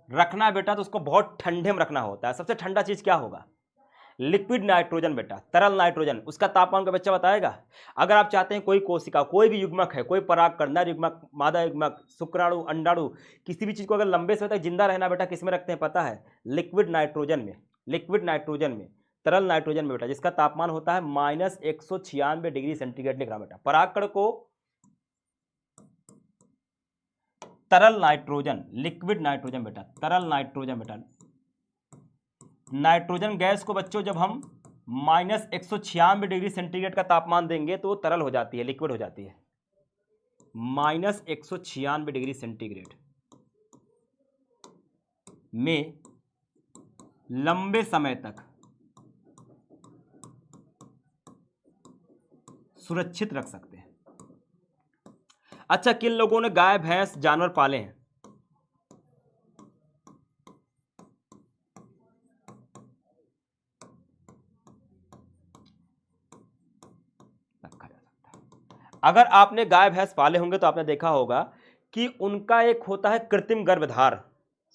S1: रखना है बेटा, तो उसको बहुत ठंडे में रखना होता है। सबसे ठंडा चीज क्या होगा? लिक्विड नाइट्रोजन बेटा, तरल नाइट्रोजन। उसका तापमान का बच्चा बताएगा। अगर आप चाहते हैं कोई कोशिका, कोई भी युग्मक है, कोई परागकण, नर युग्मक, मादा युग्मक, शुक्राणु, अंडाणु, किसी भी चीज को अगर लंबे समय तक जिंदा रहना बेटा, किस में रखते हैं पता है? लिक्विड नाइट्रोजन में, लिक्विड नाइट्रोजन में, तरल नाइट्रोजन में बेटा, जिसका तापमान होता है -196 डिग्री सेंटीग्रेड। लिख रहा बेटा, परागकण को तरल नाइट्रोजन, लिक्विड नाइट्रोजन बेटा, तरल नाइट्रोजन बेटा, नाइट्रोजन गैस को बच्चों जब हम -196 डिग्री सेंटीग्रेड का तापमान देंगे तो वो तरल हो जाती है, लिक्विड हो जाती है। -196 डिग्री सेंटीग्रेड में लंबे समय तक सुरक्षित रख सकते हैं। अच्छा, किन लोगों ने गाय भैंस जानवर पाले हैं? रखा जा सकता है। अगर आपने गाय भैंस पाले होंगे तो आपने देखा होगा कि उनका एक होता है कृत्रिम गर्भधार।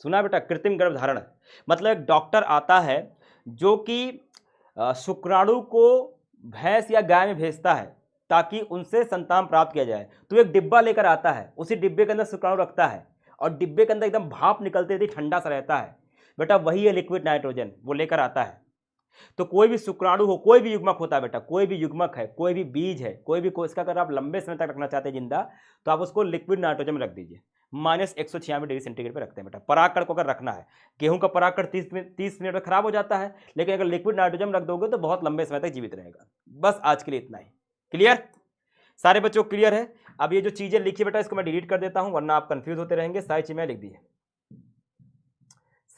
S1: सुना बेटा? कृत्रिम गर्भधारण मतलब एक डॉक्टर आता है जो कि शुक्राणु को भैंस या गाय में भेजता है ताकि उनसे संतान प्राप्त किया जाए। तो एक डिब्बा लेकर आता है, उसी डिब्बे के अंदर शुक्राणु रखता है और डिब्बे के अंदर एकदम भाप निकलते थे, ठंडा सा रहता है बेटा, वही है लिक्विड नाइट्रोजन, वो लेकर आता है। तो कोई भी शुक्राणु हो, कोई भी युग्मक होता है बेटा, कोई भी युग्मक है, कोई भी बीज है, कोई भी कोशिका अगर आप लंबे समय तक रखना चाहते हैं जिंदा, तो आप उसको लिक्विड नाइट्रोजन में रख दीजिए। -196 डिग्री सेंटीग्रेड पर रखते हैं बेटा। परागकण को अगर रखना है, गेहूं का परागकण 30 मिनट में खराब हो जाता है, लेकिन अगर लिक्विड नाइट्रोजन रख दोगे तो बहुत लंबे समय तक जीवित रहेगा। बस आज के लिए इतना ही। क्लियर? सारे बच्चों क्लियर है? अब ये जो चीजें लिखी बेटा इसको मैं डिलीट कर देता हूं, वरना आप कंफ्यूज होते रहेंगे। सारी चीजें लिख दी है,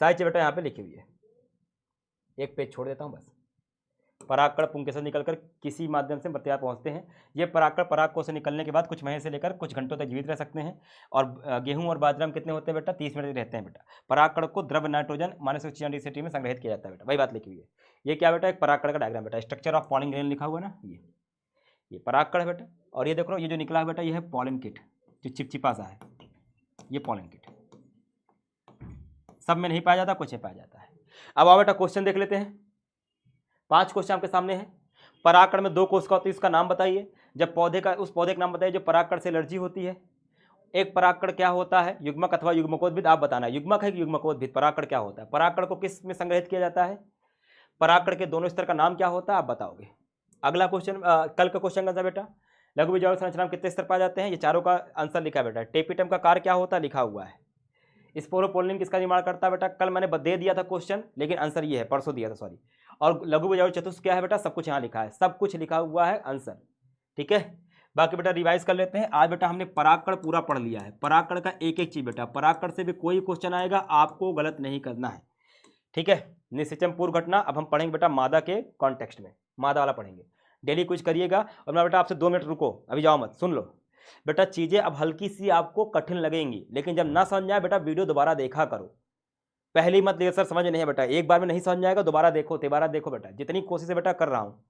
S1: सारी चीजें बेटा यहाँ पे लिखी हुई है। एक पेज छोड़ देता हूं बस। परागकण पुंकेसर से निकलकर किसी माध्यम से मृत्या पहुंचते हैं। ये परागकण परागकोश से निकलने के बाद कुछ महीने से लेकर कुछ घंटों तक जीवित रह सकते हैं। और गेहूं और बाजरा में कितने होते हैं बेटा? 30 मिनट रहते हैं बेटा। परागकण को द्रव नाइट्रोजन -196 में संग्रहित किया जाता है बेटा। वही बात लिखी हुई है। ये क्या बेटा? एक परागकण का डायग्राम बेटा। स्ट्रक्चर ऑफ पॉलिन ग्रेन लिखा हुआ है ना, ये परागकण है बेटा। और ये देखो, ये जो निकला है बेटा, ये है पॉलिन किट, जो चिपचिपा सा है, ये पॉलिन किट। सब में नहीं पाया जाता, कुछ में पाया जाता है। अब आओ बेटा क्वेश्चन देख लेते हैं। 5 क्वेश्चन आपके सामने हैं। परागकण में 2 कोशिका होती है, इसका नाम बताइए। जब पौधे का, उस पौधे का नाम बताइए जो परागकण से एलर्जी होती है। एक परागकण क्या होता है? युग्मक अथवा युग्मकोद्भिद। आप बताना है युग्मक है कि युग्मकोद्भिद। परागकण क्या होता है? परागकण को किस में संग्रहित किया जाता है? परागकण के दोनों स्तर का नाम क्या होता है? आप बताओगे। अगला क्वेश्चन, कल का क्वेश्चन का बेटा, लघु बीजाणु संरचना में कितने स्तर पाए जाते हैं? ये चारों का आंसर लिखा है बेटा। टेपिटम का कार्य क्या होता है? लिखा हुआ है। स्पोरोपोलिन किसका निर्माण करता है बेटा? कल मैंने दे दिया था क्वेश्चन, लेकिन आंसर ये है, परसों दिया था, सॉरी। और लघु बीजाणु चतुष्क क्या है बेटा? सब कुछ यहाँ लिखा है, सब कुछ लिखा हुआ है आंसर। ठीक है, बाकी बेटा रिवाइज कर लेते हैं। आज बेटा हमने परागकण पूरा पढ़ लिया है। परागकण का एक एक चीज बेटा, परागकण से भी कोई क्वेश्चन आएगा आपको गलत नहीं करना है। ठीक है, निषेचन पूर्व घटना अब हम पढ़ेंगे बेटा मादा के कॉन्टेक्स्ट में, मादा वाला पढ़ेंगे। डेली कुछ करिएगा। और मैं बेटा आपसे 2 मिनट रुको, अभी जाओ मत, सुन लो बेटा। चीज़ें अब हल्की सी आपको कठिन लगेंगी, लेकिन जब ना समझ जाए बेटा वीडियो दोबारा देखा करो। पहली मत ले सर समझ नहीं है बेटा, एक बार में नहीं समझ जाएगा, दोबारा देखो, तिबारा देखो बेटा। जितनी कोशिश बेटा कर रहा हूँ,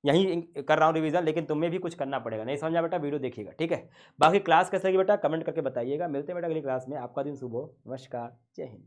S1: यहीं कर रहा हूँ रिवीजन, लेकिन तुम्हें भी कुछ करना पड़ेगा। नहीं समझा बेटा वीडियो देखिएगा। ठीक है, बाकी क्लास कैसे लगी बेटा कमेंट करके बताइएगा। मिलते हैं बेटा अगली क्लास में। आपका दिन शुभ हो। नमस्कार, जय हिंद।